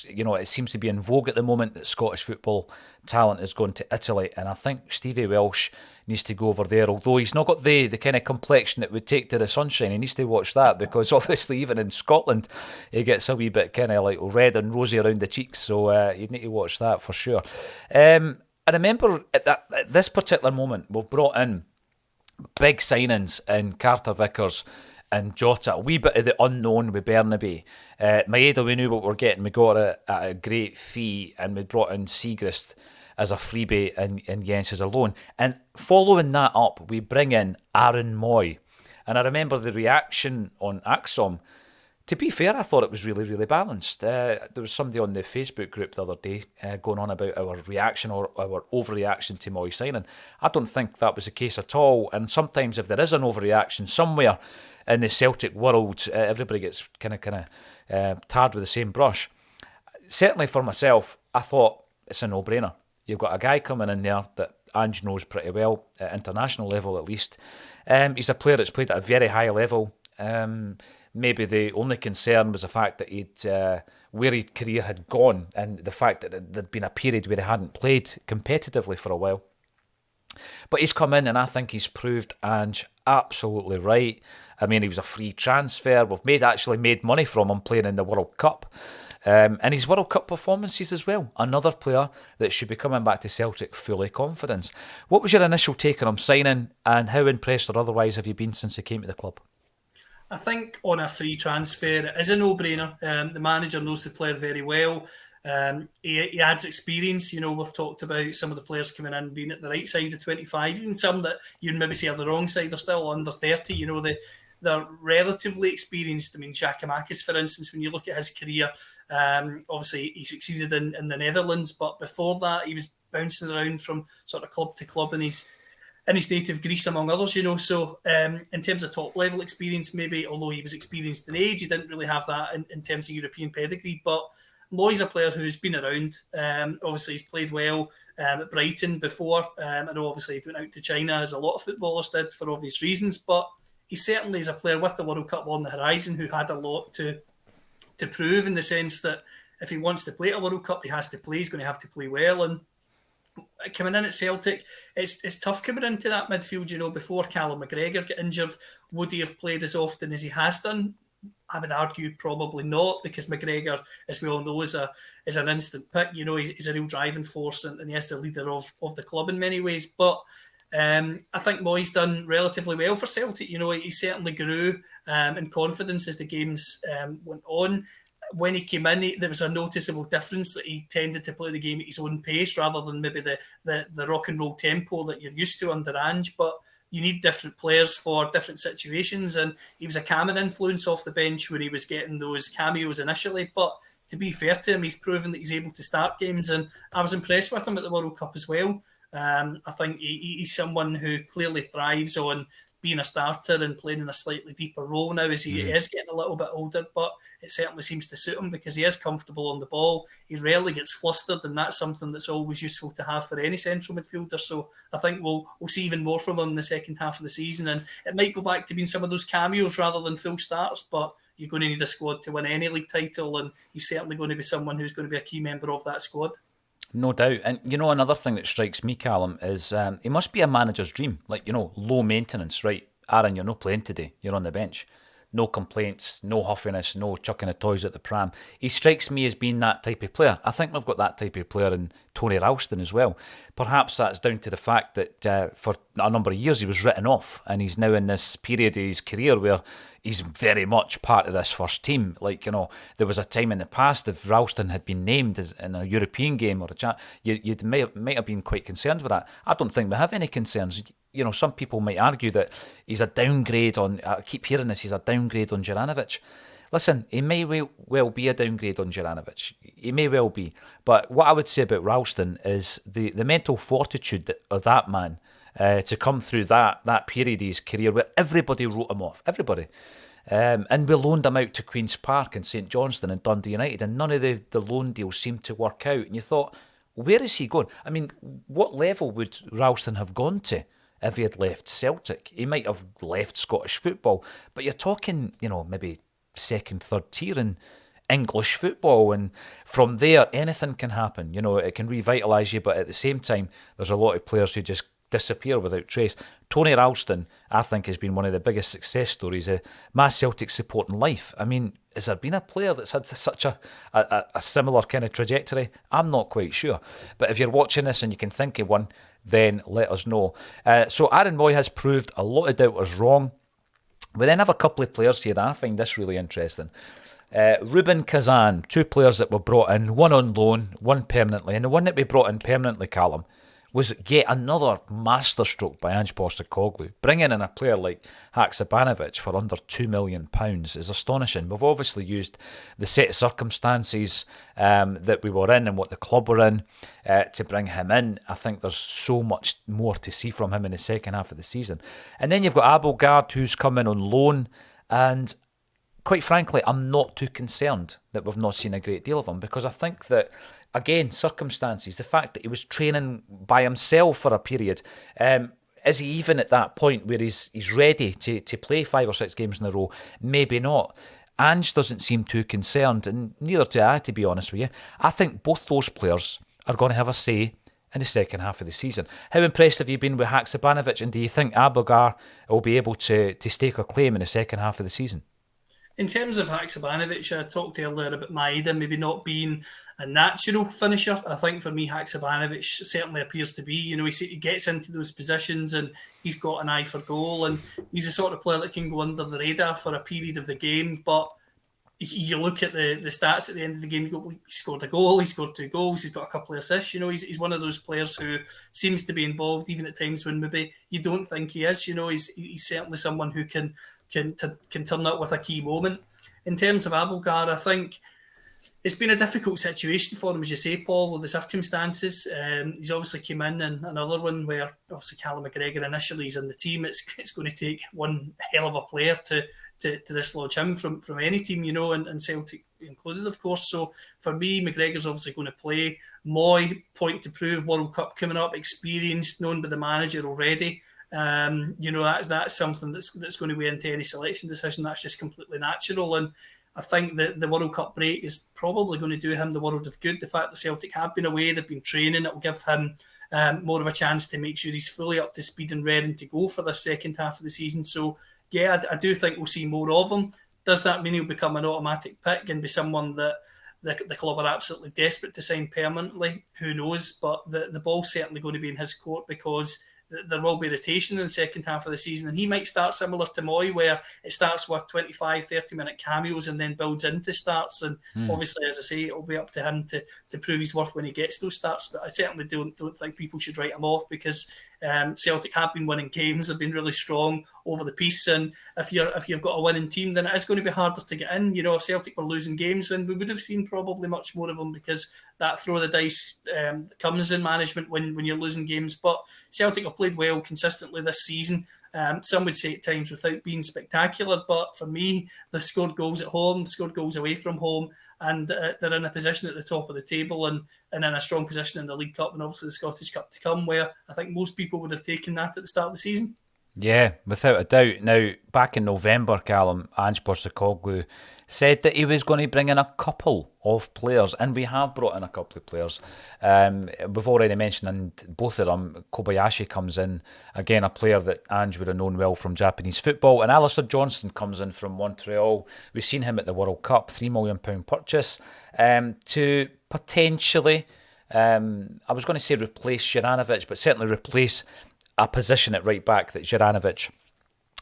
You know, it seems to be in vogue at the moment that Scottish football talent is going to Italy, and I think Stevie Welsh needs to go over there, although he's not got the kind of complexion it would take to the sunshine. He needs to watch that, because obviously even in Scotland he gets a wee bit kind of like red and rosy around the cheeks, so you need to watch that for sure. I remember at this particular moment we've brought in big signings in Carter Vickers and Jota, a wee bit of the unknown with Burnaby. Maeda, we knew what we were getting. We got it at a great fee, and we brought in Siegrist as a freebie and Jens as a loan. And following that up, we bring in Aaron Mooy. And I remember the reaction on Acsom To be fair, I thought it was really, really balanced. There was somebody on the Facebook group the other day going on about our reaction or our overreaction to Mooy signing. I don't think that was the case at all. And sometimes if there is an overreaction somewhere in the Celtic world, everybody gets kind of tarred with the same brush. Certainly for myself, I thought it's a no-brainer. You've got a guy coming in there that Ange knows pretty well, at international level at least. He's a player that's played at a very high level. Maybe the only concern was the fact that where his career had gone, and the fact that there'd been a period where he hadn't played competitively for a while. But he's come in and I think he's proved Ange absolutely right. I mean, he was a free transfer. We've actually made money from him playing in the World Cup. And his World Cup performances as well. Another player that should be coming back to Celtic fully confident. What was your initial take on him signing, and how impressed or otherwise have you been since he came to the club? I think on a free transfer, it is a no-brainer. The manager knows the player very well. He adds experience. We've talked about some of the players coming in being at the right side of 25, even some that you'd maybe say are the wrong side. They're still under 30. They're relatively experienced. I mean, Giakoumakis, for instance, when you look at his career, obviously he succeeded in the Netherlands, but before that he was bouncing around from sort of club to club in his native Greece, among others, So in terms of top level experience, maybe, although he was experienced in age, he didn't really have that in terms of European pedigree. But Mooy's a player who's been around. Obviously, he's played well at Brighton before. I know, obviously, he went out to China, as a lot of footballers did, for obvious reasons. But he certainly is a player with the World Cup on the horizon who had a lot to prove, in the sense that if he wants to play at a World Cup, he has to play. He's going to have to play well. And coming in at Celtic, it's tough coming into that midfield. Before Callum McGregor got injured, would he have played as often as he has done? I would argue probably not, because McGregor, as we all know, is an instant pick. He's a real driving force, and he is the leader of the club in many ways. But I think Mooy's done relatively well for Celtic. He certainly grew in confidence as the games went on. When he came in, there was a noticeable difference that he tended to play the game at his own pace rather than maybe the rock and roll tempo that you're used to under Ange. But you need different players for different situations, and he was a calming influence off the bench where he was getting those cameos initially. But to be fair to him, he's proven that he's able to start games, and I was impressed with him at the World Cup as well. I think he's someone who clearly thrives on being a starter and playing in a slightly deeper role now, as he is getting a little bit older, but it certainly seems to suit him because he is comfortable on the ball. He rarely gets flustered, and that's something that's always useful to have for any central midfielder. So I think we'll see even more from him in the second half of the season, and it might go back to being some of those cameos rather than full starts, but you're going to need a squad to win any league title, and he's certainly going to be someone who's going to be a key member of that squad. No doubt. And another thing that strikes me, Callum, is he must be a manager's dream. Low maintenance, right? Aaron, you're not playing today. You're on the bench. No complaints, no huffiness, no chucking the toys at the pram. He strikes me as being that type of player. I think we've got that type of player in Tony Ralston as well. Perhaps that's down to the fact that for a number of years he was written off, and he's now in this period of his career where he's very much part of this first team. There was a time in the past, if Ralston had been named in a European game or a chat, you might have been quite concerned with that. I don't think we have any concerns. Some people might argue that he's a downgrade on, I keep hearing this, he's a downgrade on Juranovic. Listen, he may well be a downgrade on Juranovic. He may well be. But what I would say about Ralston is the mental fortitude of that man to come through that period of his career where everybody wrote him off. Everybody. And we loaned him out to Queen's Park and St Johnstone and Dundee United, and none of the loan deals seemed to work out. And you thought, where is he going? I mean, what level would Ralston have gone to if he had left Celtic? He might have left Scottish football, but you're talking, maybe second, third tier in English football, and from there anything can happen. It can revitalise you, but at the same time there's a lot of players who just disappear without trace. Tony Ralston, I think, has been one of the biggest success stories of my Celtic supporting life. I mean, has there been a player that's had such a similar kind of trajectory? I'm not quite sure. But if you're watching this and you can think of one, then let us know. So Aaron Mooy has proved a lot of doubters wrong. We then have a couple of players here that I find this really interesting. Ruben Kazan, two players that were brought in, one on loan, one permanently. And the one that we brought in permanently, Callum, was yet another masterstroke by Ange Postecoglou. Bringing in a player like Haksabanovic for under £2 million is astonishing. We've obviously used the set of circumstances that we were in and what the club were in to bring him in. I think there's so much more to see from him in the second half of the season. And then you've got Abelgard, who's come in on loan, and quite frankly, I'm not too concerned that we've not seen a great deal of him, because I think that, again, circumstances, the fact that he was training by himself for a period, is he even at that point where he's ready to play 5 or 6 games in a row? Maybe not. Ange doesn't seem too concerned, and neither do I, to be honest with you. I think both those players are going to have a say in the second half of the season. How impressed have you been with Haksabanovic, and do you think Abelgar will be able to stake a claim in the second half of the season? In terms of Haksabanovic, I talked earlier about Maeda maybe not being a natural finisher. I think for me, Haksabanovic certainly appears to be. He gets into those positions and he's got an eye for goal, and he's the sort of player that can go under the radar for a period of the game. But you look at the stats at the end of the game, you go, he scored a goal, he scored 2 goals, he's got a couple of assists. He's one of those players who seems to be involved even at times when maybe you don't think he is. He's certainly someone who can turn up with a key moment. In terms of Abelgard, I think it's been a difficult situation for him, as you say, Paul, with the circumstances. He's obviously came in, and another one where obviously Callum McGregor initially is in the team. It's going to take one hell of a player to dislodge him from any team, and Celtic included, of course. So for me, McGregor's obviously going to play. Mooy, point to prove, World Cup coming up, experienced, known by the manager already. That's something that's going to weigh into any selection decision. That's just completely natural, and I think that the World Cup break is probably going to do him the world of good. The fact that Celtic have been away, they've been training, it will give him more of a chance to make sure he's fully up to speed and ready to go for the second half of the season. So yeah, I do think we'll see more of him. Does that mean he'll become an automatic pick and be someone that the club are absolutely desperate to sign permanently? Who knows? But the ball's certainly going to be in his court, because there will be rotation in the second half of the season, and he might start similar to Mooy, where it starts with 25, 30-minute cameos and then builds into starts. And obviously, as I say, it'll be up to him to prove his worth when he gets those starts. But I certainly don't think people should write him off, because Celtic have been winning games. They've been really strong over the piece, and if you've got a winning team, then it is going to be harder to get in. If Celtic were losing games, then we would have seen probably much more of them, because that throw the dice comes in management when you're losing games. But Celtic have played well consistently this season. Some would say at times without being spectacular, but for me, they've scored goals at home, scored goals away from home, and they're in a position at the top of the table and in a strong position in the League Cup and obviously the Scottish Cup to come, where I think most people would have taken that at the start of the season. Yeah, without a doubt. Now, back in November, Callum, Ange Postecoglou said that he was going to bring in a couple of players, and we have brought in a couple of players. We've already mentioned both of them. Kobayashi comes in, again, a player that Ange would have known well from Japanese football, and Alistair Johnston comes in from Montreal. We've seen him at the World Cup, £3 million purchase, to potentially, I was going to say replace Juranovic, but certainly replace a position at right back that Juranovic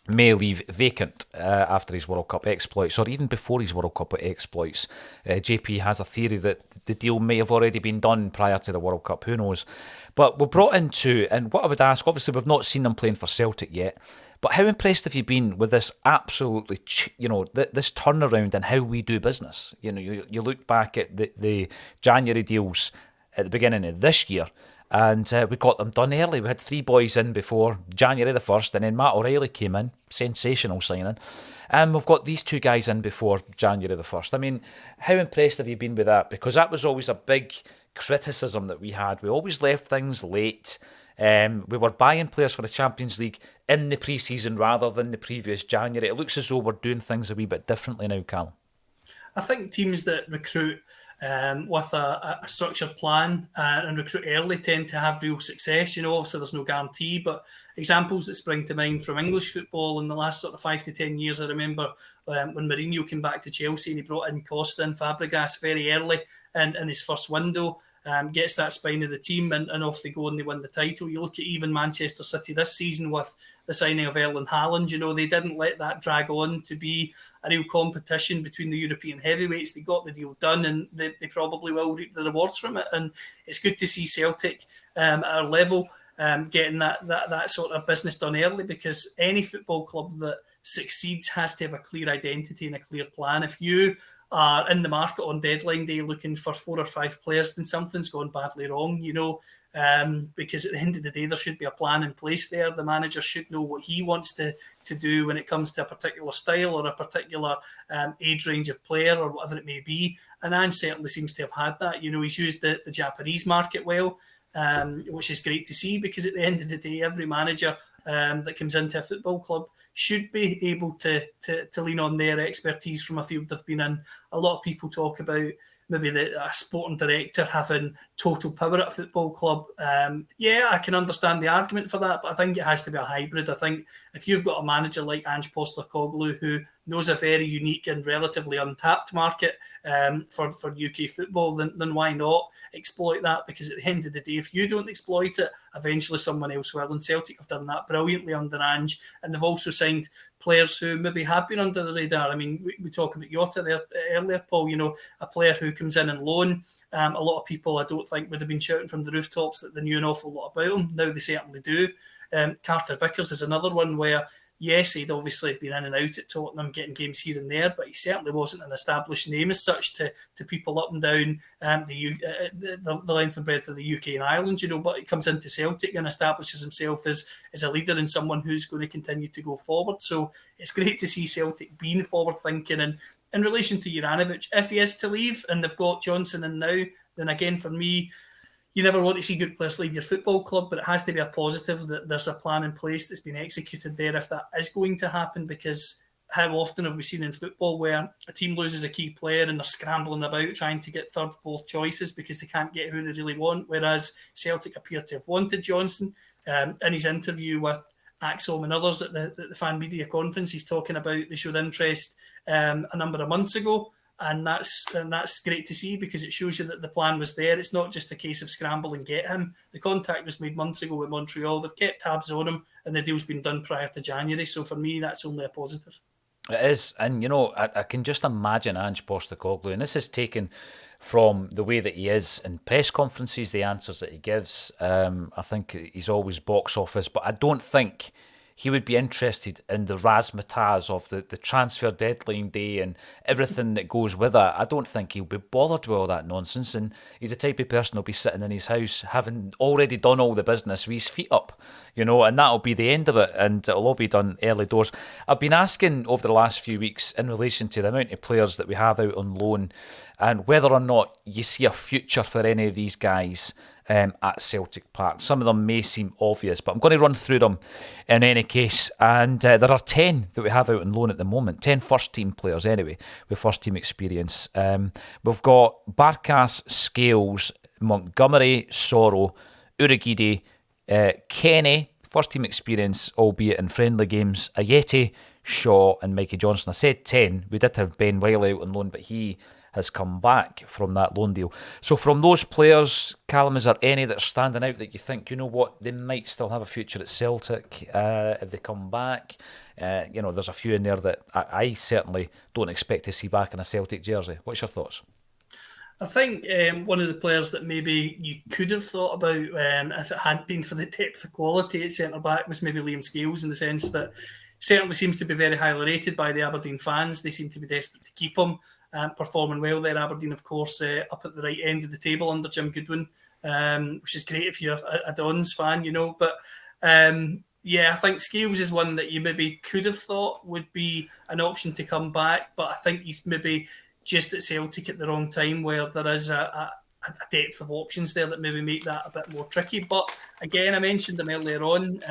may leave vacant after his World Cup exploits, or even before his World Cup exploits. JP has a theory that the deal may have already been done prior to the World Cup, who knows. But we're brought into, and what I would ask, obviously we've not seen them playing for Celtic yet, but how impressed have you been with this absolutely, this turnaround in how we do business? You look back at the January deals at the beginning of this year, and we got them done early. We had 3 boys in before January the 1st, and then Matt O'Reilly came in, sensational signing. And we've got these 2 guys in before January the 1st. I mean, how impressed have you been with that? Because that was always a big criticism that we had. We always left things late. We were buying players for the Champions League in the pre-season rather than the previous January. It looks as though we're doing things a wee bit differently now, Cal. I think teams that recruit with a structured plan and recruit early tend to have real success. Obviously there's no guarantee, but examples that spring to mind from English football in the last sort of 5 to 10 years, I remember when Mourinho came back to Chelsea and he brought in Costa and Fabregas very early in his first window. gets that spine of the team, and off they go and they win the title. You look at even Manchester City this season with the signing of Erling Haaland. You know, they didn't let that drag on to be a real competition between the European heavyweights. They got the deal done, and they probably will reap the rewards from it. And it's good to see Celtic at our level getting that sort of business done early, because any football club that succeeds has to have a clear identity and a clear plan. If you are in the market on deadline day looking for 4 or 5 players, then something's gone badly wrong, you know, because at the end of the day, there should be a plan in place there. The manager should know what he wants to do when it comes to a particular style or a particular age range of player or whatever it may be. And Ange certainly seems to have had that. You know, he's used the Japanese market well, which is great to see, because at the end of the day, every manager that comes into a football club should be able to lean on their expertise from a field they've been in. A lot of people talk about maybe a sporting director having total power at a football club. Yeah, I can understand the argument for that, but I think it has to be a hybrid. I think if you've got a manager like Ange Postecoglou, who knows a very unique and relatively untapped market for UK football, then why not exploit that? Because at the end of the day, if you don't exploit it, eventually someone else will. And Celtic have done that brilliantly under Ange, and they've also signed players who maybe have been under the radar. I mean, we talk about Jota there earlier, Paul, you know, a player who comes in on loan. A lot of people, I don't think, would have been shouting from the rooftops that they knew an awful lot about him. Now they certainly do. Carter Vickers is another one where, yes, he'd obviously been in and out at Tottenham, getting games here and there, but he certainly wasn't an established name as such to people up and down the length and breadth of the UK and Ireland, you know. But he comes into Celtic and establishes himself as a leader and someone who's going to continue to go forward. So it's great to see Celtic being forward thinking. And in relation to Juranovic, if he is to leave and they've got Johnson in now, then again, for me, you never want to see good players leave your football club, but it has to be a positive that there's a plan in place that's been executed there if that is going to happen. Because how often have we seen in football where a team loses a key player and they're scrambling about trying to get third, fourth choices because they can't get who they really want, whereas Celtic appear to have wanted Johnson. In his interview with Acsom and others at the fan media conference, he's talking about they showed interest a number of months ago. And that's great to see, because it shows you that the plan was there. It's not just a case of scramble and get him. The contact was made months ago with Montreal. They've kept tabs on him, and the deal's been done prior to January. So for me, that's only a positive. It is. And, you know, I can just imagine Ange Postecoglou, and this is taken from the way that he is in press conferences, the answers that he gives. I think he's always box office, but I don't think he would be interested in the razzmatazz of the transfer deadline day and everything that goes with it. I don't think he'll be bothered with all that nonsense, and he's the type of person who'll be sitting in his house having already done all the business with his feet up, you know, and that'll be the end of it, and it'll all be done early doors. I've been asking over the last few weeks in relation to the amount of players that we have out on loan and whether or not you see a future for any of these guys at Celtic Park. Some of them may seem obvious, but I'm going to run through them in any case. And there are 10 that we have out on loan at the moment, 10 first-team players anyway, with first-team experience. We've got Barkas, Scales, Montgomery, Soro, Urigide, Kenny, first-team experience, albeit in friendly games, Ayeti, Shaw and Mikey Johnson. I said 10. We did have Ben Wiley out on loan, but he has come back from that loan deal. So from those players, Callum, is there any that are standing out that you think, you know what, they might still have a future at Celtic if they come back? You know, there's a few in there that I certainly don't expect to see back in a Celtic jersey. What's your thoughts? I think one of the players that maybe you could have thought about if it hadn't been for the depth of quality at centre-back was maybe Liam Scales, in the sense that certainly seems to be very highly rated by the Aberdeen fans. They seem to be desperate to keep him. Performing well there. Aberdeen, of course, up at the right end of the table under Jim Goodwin, which is great if you're a Dons fan, you know. But yeah, I think Scales is one that you maybe could have thought would be an option to come back, but I think he's maybe just at Celtic at the wrong time, where there is a depth of options there that maybe make that a bit more tricky. But again, I mentioned him earlier on.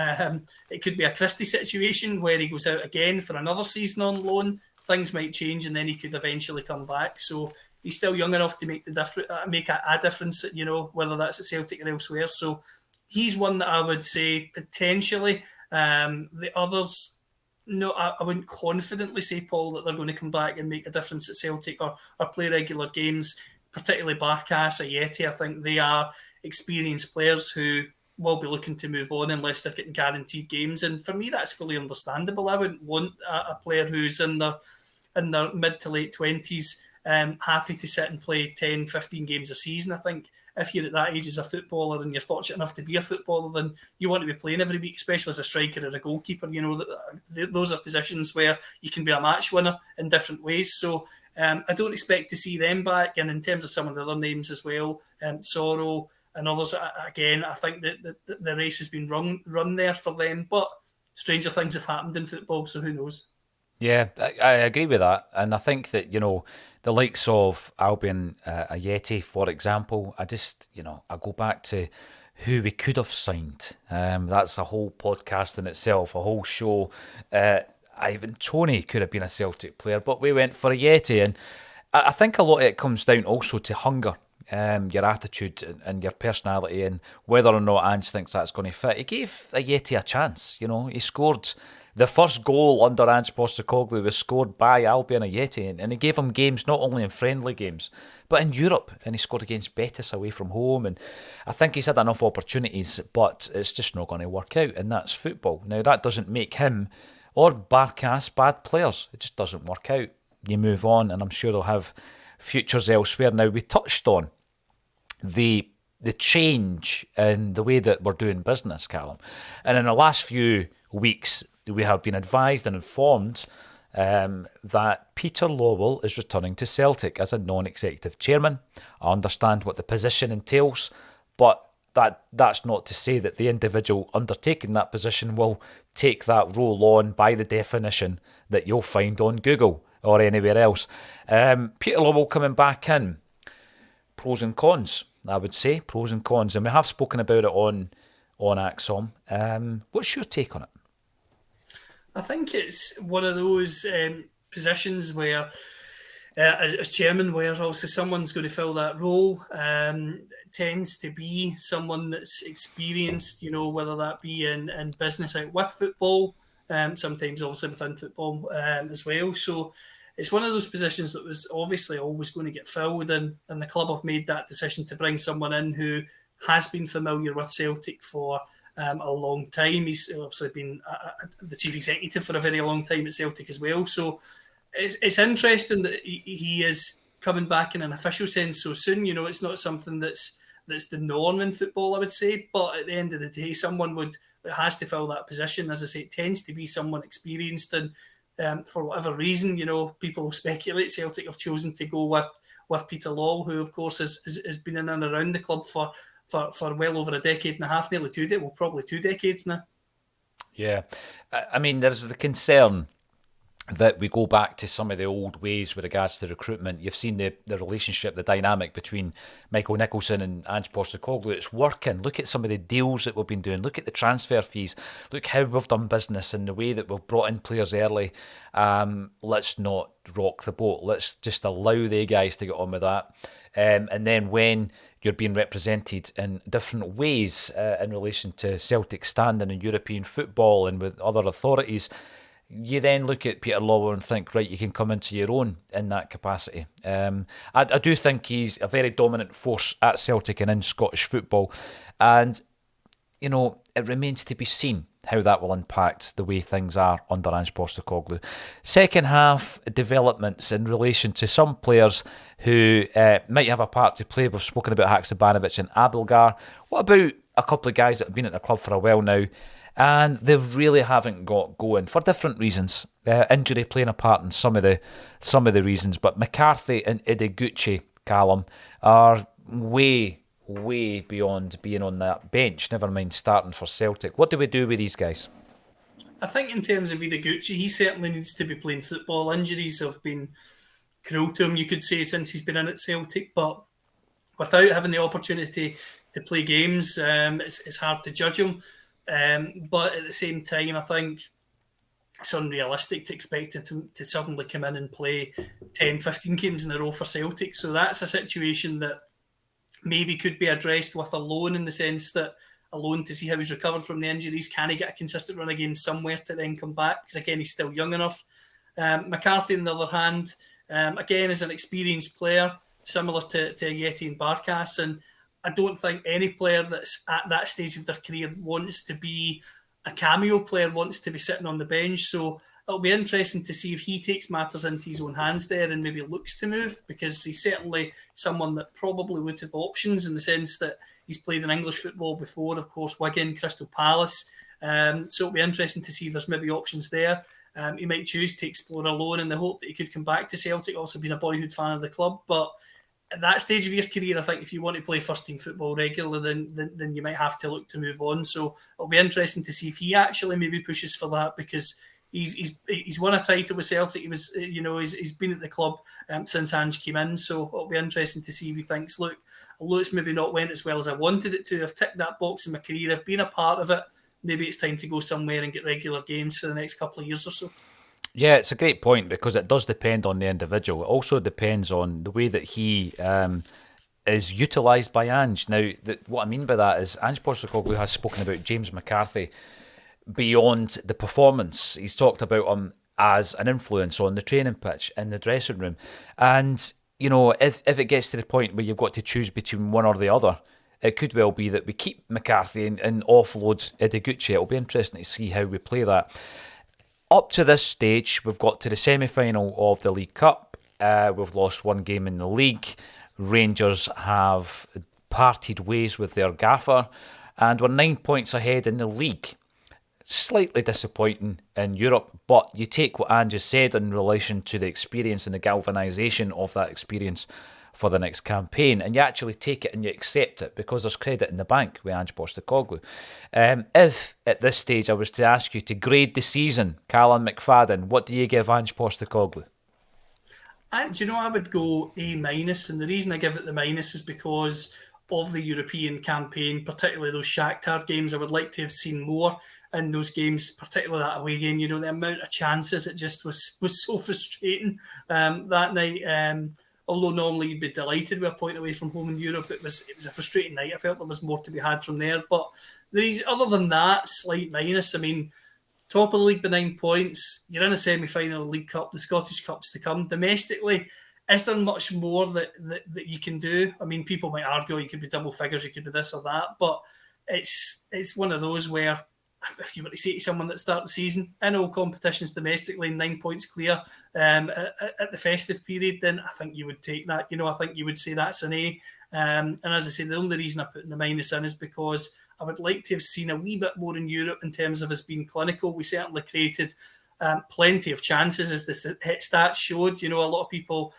It could be a Christie situation where he goes out again for another season on loan. Things might change, and then he could eventually come back. So he's still young enough to make a difference, you know, whether that's at Celtic or elsewhere. So he's one that I would say potentially. The others, no, I wouldn't confidently say, Paul, that they're going to come back and make a difference at Celtic or play regular games. particularly Barkas, Ayeti, I think they are experienced players who will be looking to move on unless they're getting guaranteed games. And for me, that's fully understandable. I wouldn't want a player who's in their mid to late 20s happy to sit and play 10, 15 games a season. I think if you're at that age as a footballer and you're fortunate enough to be a footballer, then you want to be playing every week, especially as a striker or a goalkeeper. You know, those are positions where you can be a match winner in different ways. So I don't expect to see them back. And in terms of some of the other names as well, Sorrow and others, again, I think that the race has been run there for them. But stranger things have happened in football, so who knows? Yeah, I agree with that. And I think that, the likes of Albion Ayeti, for example, I go back to who we could have signed. That's a whole podcast in itself, a whole show. Ivan Toney could have been a Celtic player, but we went for Ayeti. And I think a lot of it comes down also to hunger. Your attitude and your personality, and whether or not Ange thinks that's going to fit. He gave Ayeti a chance. He scored the first goal under Ange Postecoglou was scored by Albion Ayeti, and he gave him games not only in friendly games but in Europe, and he scored against Betis away from home. And I think he's had enough opportunities, but it's just not going to work out, and that's football. Now that doesn't make him or Barkas bad players. It just doesn't work out. You move on, and I'm sure they'll have futures elsewhere. Now, we touched on the change in the way that we're doing business, Callum. And in the last few weeks, we have been advised and informed that Peter Lowell is returning to Celtic as a non-executive chairman. I understand what the position entails, but that's not to say that the individual undertaking that position will take that role on by the definition that you'll find on Google or anywhere else. Peter Lowell coming back in. Pros and cons, I would say. Pros and cons. And we have spoken about it on Acsom. What's your take on it? I think it's one of those positions where, as chairman, where obviously someone's going to fill that role. Tends to be someone that's experienced, whether that be in business out with football, sometimes obviously within football as well. So it's one of those positions that was obviously always going to get filled, and the club have made that decision to bring someone in who has been familiar with Celtic for a long time. He's obviously been the chief executive for a very long time at Celtic as well. So it's interesting that he is coming back in an official sense so soon. It's not something that's the norm in football, I would say. But at the end of the day, someone that has to fill that position. As I say, it tends to be someone experienced, and for whatever reason, people speculate Celtic have chosen to go with Peter Lawwell, who of course has been in and around the club for well over a decade and a half, nearly probably 2 decades now. Yeah, I mean, there's the concern that we go back to some of the old ways with regards to recruitment. You've seen the relationship, the dynamic between Michael Nicholson and Ange Postecoglou. It's working. Look at some of the deals that we've been doing. Look at the transfer fees. Look how we've done business and the way that we've brought in players early. Let's not rock the boat. Let's just allow the guys to get on with that. And then when you're being represented in different ways in relation to Celtic standing in European football and with other authorities, you then look at Peter Lawwell and think, right, you can come into your own in that capacity. I do think he's a very dominant force at Celtic and in Scottish football. And, it remains to be seen how that will impact the way things are under Ange Postecoglou. Second half developments in relation to some players who might have a part to play. We've spoken about Haksabanovic and Abelgar. What about a couple of guys that have been at the club for a while now, and they really haven't got going for different reasons? Injury playing a part in some of the reasons, but McCarthy and Ideguchi, Callum, are way beyond being on that bench, never mind starting for Celtic. What do we do with these guys? I think in terms of Ideguchi, he certainly needs to be playing football. Injuries have been cruel to him, you could say, since he's been in at Celtic, but without having the opportunity to play games, it's hard to judge him. But at the same time, I think it's unrealistic to expect him to suddenly come in and play 10, 15 games in a row for Celtic. So that's a situation that maybe could be addressed with a loan, in the sense that a loan to see how he's recovered from the injuries. Can he get a consistent run of games somewhere to then come back? Because again, he's still young enough. McCarthy, on the other hand, again, is an experienced player, similar to Yeti and Barkas, and I don't think any player that's at that stage of their career wants to be a cameo player, wants to be sitting on the bench. So it'll be interesting to see if he takes matters into his own hands there and maybe looks to move, because he's certainly someone that probably would have options in the sense that he's played in English football before, of course, Wigan, Crystal Palace. So it'll be interesting to see if there's maybe options there. He might choose to explore a loan in the hope that he could come back to Celtic, also being a boyhood fan of the club. But at that stage of your career, I think if you want to play first team football regularly, then you might have to look to move on. So it'll be interesting to see if he actually maybe pushes for that, because he's won a title with Celtic. He's been at the club since Ange came in. So it'll be interesting to see if he thinks, look, although it's maybe not went as well as I wanted it to, I've ticked that box in my career, I've been a part of it. Maybe it's time to go somewhere and get regular games for the next couple of years or so. Yeah, it's a great point, because it does depend on the individual. It also depends on the way that he is utilised by Ange. Now, what I mean by that is Ange Postecoglou has spoken about James McCarthy beyond the performance. He's talked about him as an influence on the training pitch, in the dressing room. And, if it gets to the point where you've got to choose between one or the other, it could well be that we keep McCarthy and offload Ideguchi. It'll be interesting to see how we play that. Up to this stage, we've got to the semi-final of the League Cup. We've lost one game in the league. Rangers have parted ways with their gaffer, and we're 9 points ahead in the league. Slightly disappointing in Europe, but you take what Ange has said in relation to the experience and the galvanisation of that experience for the next campaign, and you actually take it and you accept it, because there's credit in the bank with Ange Postecoglou. If at this stage I was to ask you to grade the season, Callum McFadden, what do you give Ange Postecoglou? Do you know, I would go A-, and the reason I give it the minus is because of the European campaign, particularly those Shakhtar games. I would like to have seen more in those games, particularly that away game. The amount of chances, it just was so frustrating that night. Although normally you'd be delighted with a point away from home in Europe, it was a frustrating night. I felt there was more to be had from there. But other than that, slight minus. I mean, top of the league by 9 points. You're in a semi-final League Cup, the Scottish Cup's to come. Domestically, is there much more that you can do? I mean, people might argue you could be double figures, you could be this or that, but it's one of those where if you were to say to someone that started the season in all competitions domestically, 9 points clear at the festive period, then I think you would take that. I think you would say that's an A. And as I say, the only reason I put in the minus in is because I would like to have seen a wee bit more in Europe in terms of us being clinical. We certainly created plenty of chances, as the stats showed. A lot of people,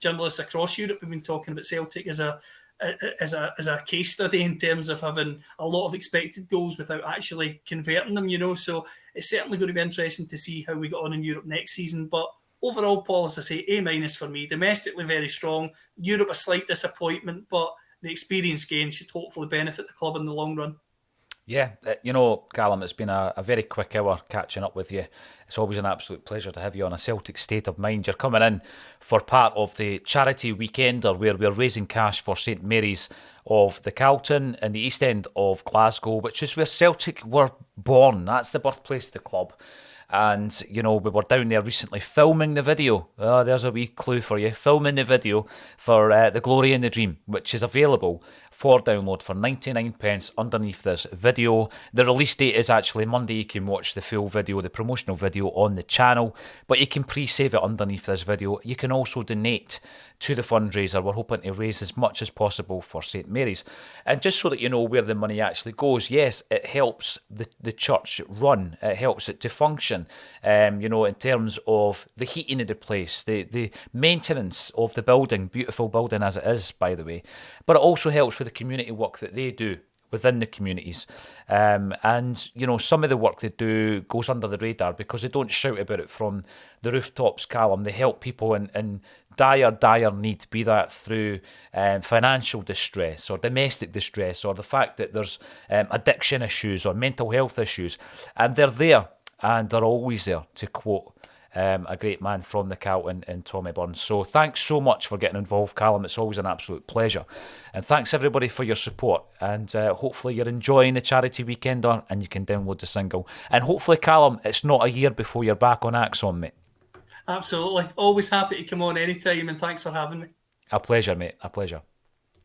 journalists across Europe, have been talking about Celtic as a case study in terms of having a lot of expected goals without actually converting them. So it's certainly going to be interesting to see how we get on in Europe next season. But overall, Paul, as I say, A- for me. Domestically very strong. Europe a slight disappointment, but the experience gain should hopefully benefit the club in the long run. Yeah, Callum, it's been a very quick hour catching up with you. It's always an absolute pleasure to have you on A Celtic State of Mind. You're coming in for part of the charity weekender where we're raising cash for St Mary's of the Calton in the East End of Glasgow, which is where Celtic were born. That's the birthplace of the club. And, we were down there recently filming the video. Oh, there's a wee clue for you. Filming the video for The Glory and the Dream, which is available for download for 99 pence underneath this video. The release date is actually Monday. You can watch the full video, the promotional video on the channel, but you can pre-save it underneath this video. You can also donate to the fundraiser. We're hoping to raise as much as possible for St Mary's. And just so that you know where the money actually goes, yes, it helps the church run. It helps it to function, in terms of the heating of the place, the maintenance of the building, beautiful building as it is, by the way. But it also helps with the community work that they do within the communities. And, some of the work they do goes under the radar because they don't shout about it from the rooftops, Callum. They help people in dire need, be that through financial distress or domestic distress or the fact that there's addiction issues or mental health issues. And they're there, and they're always there, to quote a great man from the Calton in Tommy Burns. So thanks so much for getting involved, Callum. It's always an absolute pleasure. And thanks everybody for your support. And hopefully you're enjoying the charity weekender and you can download the single. And hopefully, Callum, it's not a year before you're back on Acsom, mate. Absolutely. Always happy to come on anytime, and thanks for having me. A pleasure, mate. A pleasure.